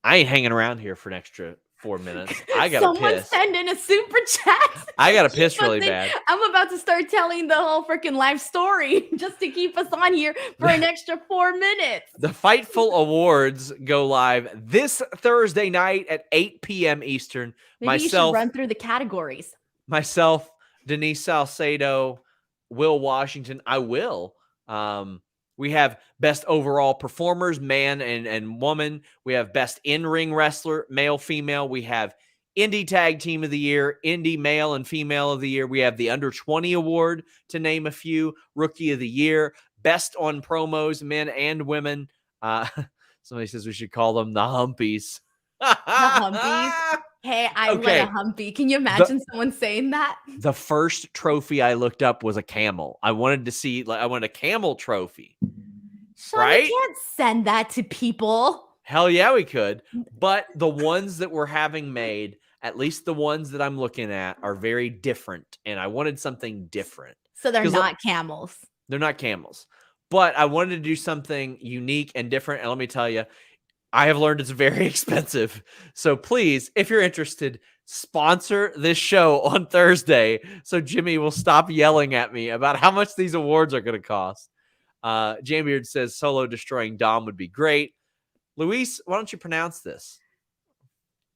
ain't hanging around here for an extra 4 minutes. I gotta
Someone
piss.
send in a super chat.
I gotta piss really bad.
I'm about to start telling the whole freaking life story just to keep us on here for an extra 4 minutes.
The Fightful Awards go live this Thursday night at 8 p.m. Eastern.
Maybe you should run through the categories.
Myself, Denise Salcedo, Will Washington. I will. We have best overall performers, man and woman. We have best in-ring wrestler, male, female. We have Indie Tag Team of the Year, Indie Male and Female of the Year. We have the Under 20 Award, to name a few. Rookie of the Year, best on promos, men and women. Somebody says we should call them the Humpies.
The Humpies? Hey, I want a Humpy. Can you imagine someone saying that?
The first trophy I looked up was a camel. I wanted to see, I wanted a camel trophy.
Sean, right? You can't send that to people.
Hell yeah, we could. But the ones that we're having made, at least the ones that I'm looking at, are very different. And I wanted something different.
So they're not camels.
They're not camels. But I wanted to do something unique and different. And let me tell you, I have learned it's very expensive. So please, if you're interested, sponsor this show on Thursday so Jimmy will stop yelling at me about how much these awards are going to cost. Jambeard says Solo destroying Dom would be great. Luis, why don't you pronounce this?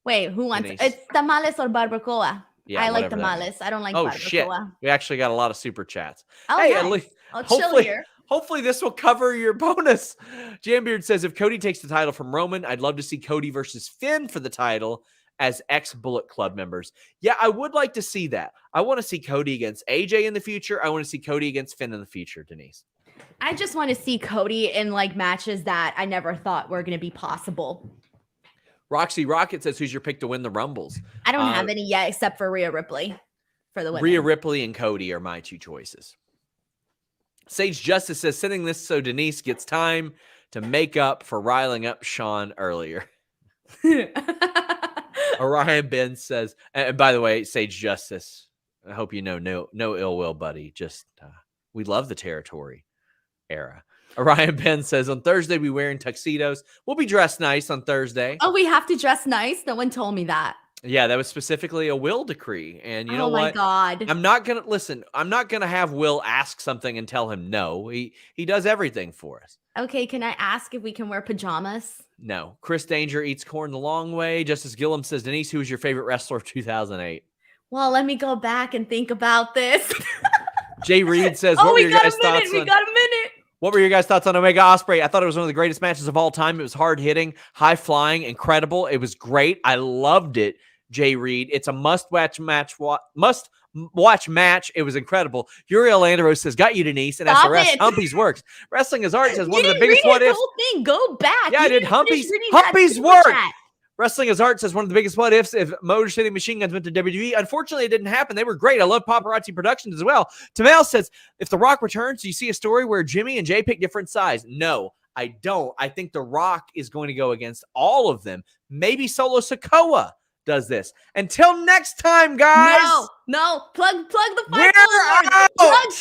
Wait, who wants it? It's tamales or barbacoa.
Yeah,
I like tamales. I don't like barbacoa.
Shit. We actually got a lot of super chats.
Oh, hey, nice. I'll chill here.
Hopefully this will cover your bonus. Jambeard says, if Cody takes the title from Roman, I'd love to see Cody versus Finn for the title as ex-Bullet Club members. Yeah, I would like to see that. I want to see Cody against AJ in the future. I want to see Cody against Finn in the future, Denise.
I just want to see Cody in like matches that I never thought were going to be possible.
Roxy Rocket says, who's your pick to win the Rumbles?
I don't have any yet except for Rhea Ripley for the women.
Rhea Ripley and Cody are my two choices. Sage Justice says, sending this so Denise gets time to make up for riling up Sean earlier. Orion Ben says, and by the way, Sage Justice, I hope you know, no ill will, buddy. Just, we love the territory era. Orion Ben says, on Thursday, we wearing tuxedos. We'll be dressed nice on Thursday.
Oh, we have to dress nice? No one told me that.
Yeah, that was specifically a Will decree. And you know what?
Oh my God.
I'm not going to have Will ask something and tell him no. He does everything for us.
Okay, can I ask if we can wear pajamas?
No. Chris Danger eats corn the long way. Justice Gillum says, Denise, who was your favorite wrestler of 2008?
Well, let me go back and think about this.
Jay Reed says,
we got a minute.
What were your guys' thoughts on Omega Ospreay? I thought it was one of the greatest matches of all time. It was hard hitting, high flying, incredible. It was great. I loved it. Jay Reed. It's a must-watch match. Must-watch match. It was incredible. Uriel Landeros says, "Got you, Denise." And
Stop
SRS
it.
Humpy's works. Wrestling is art says one
You
of the
didn't
biggest
read
what
his
ifs.
whole thing. Go back.
Yeah, I
You
did.
didn't finish
Humpy's
reading that super
work.
chat.
Wrestling is art says one of the biggest what ifs if Motor City Machine Guns went to WWE. Unfortunately, it didn't happen. They were great. I love Paparazzi Productions as well. Tamal says, if The Rock returns, do you see a story where Jimmy and Jay pick different sides? No, I don't. I think The Rock is going to go against all of them. Maybe Solo Sikoa does this. Until next time, guys.
No. Plug the
We're
Fightful.
out.
Plug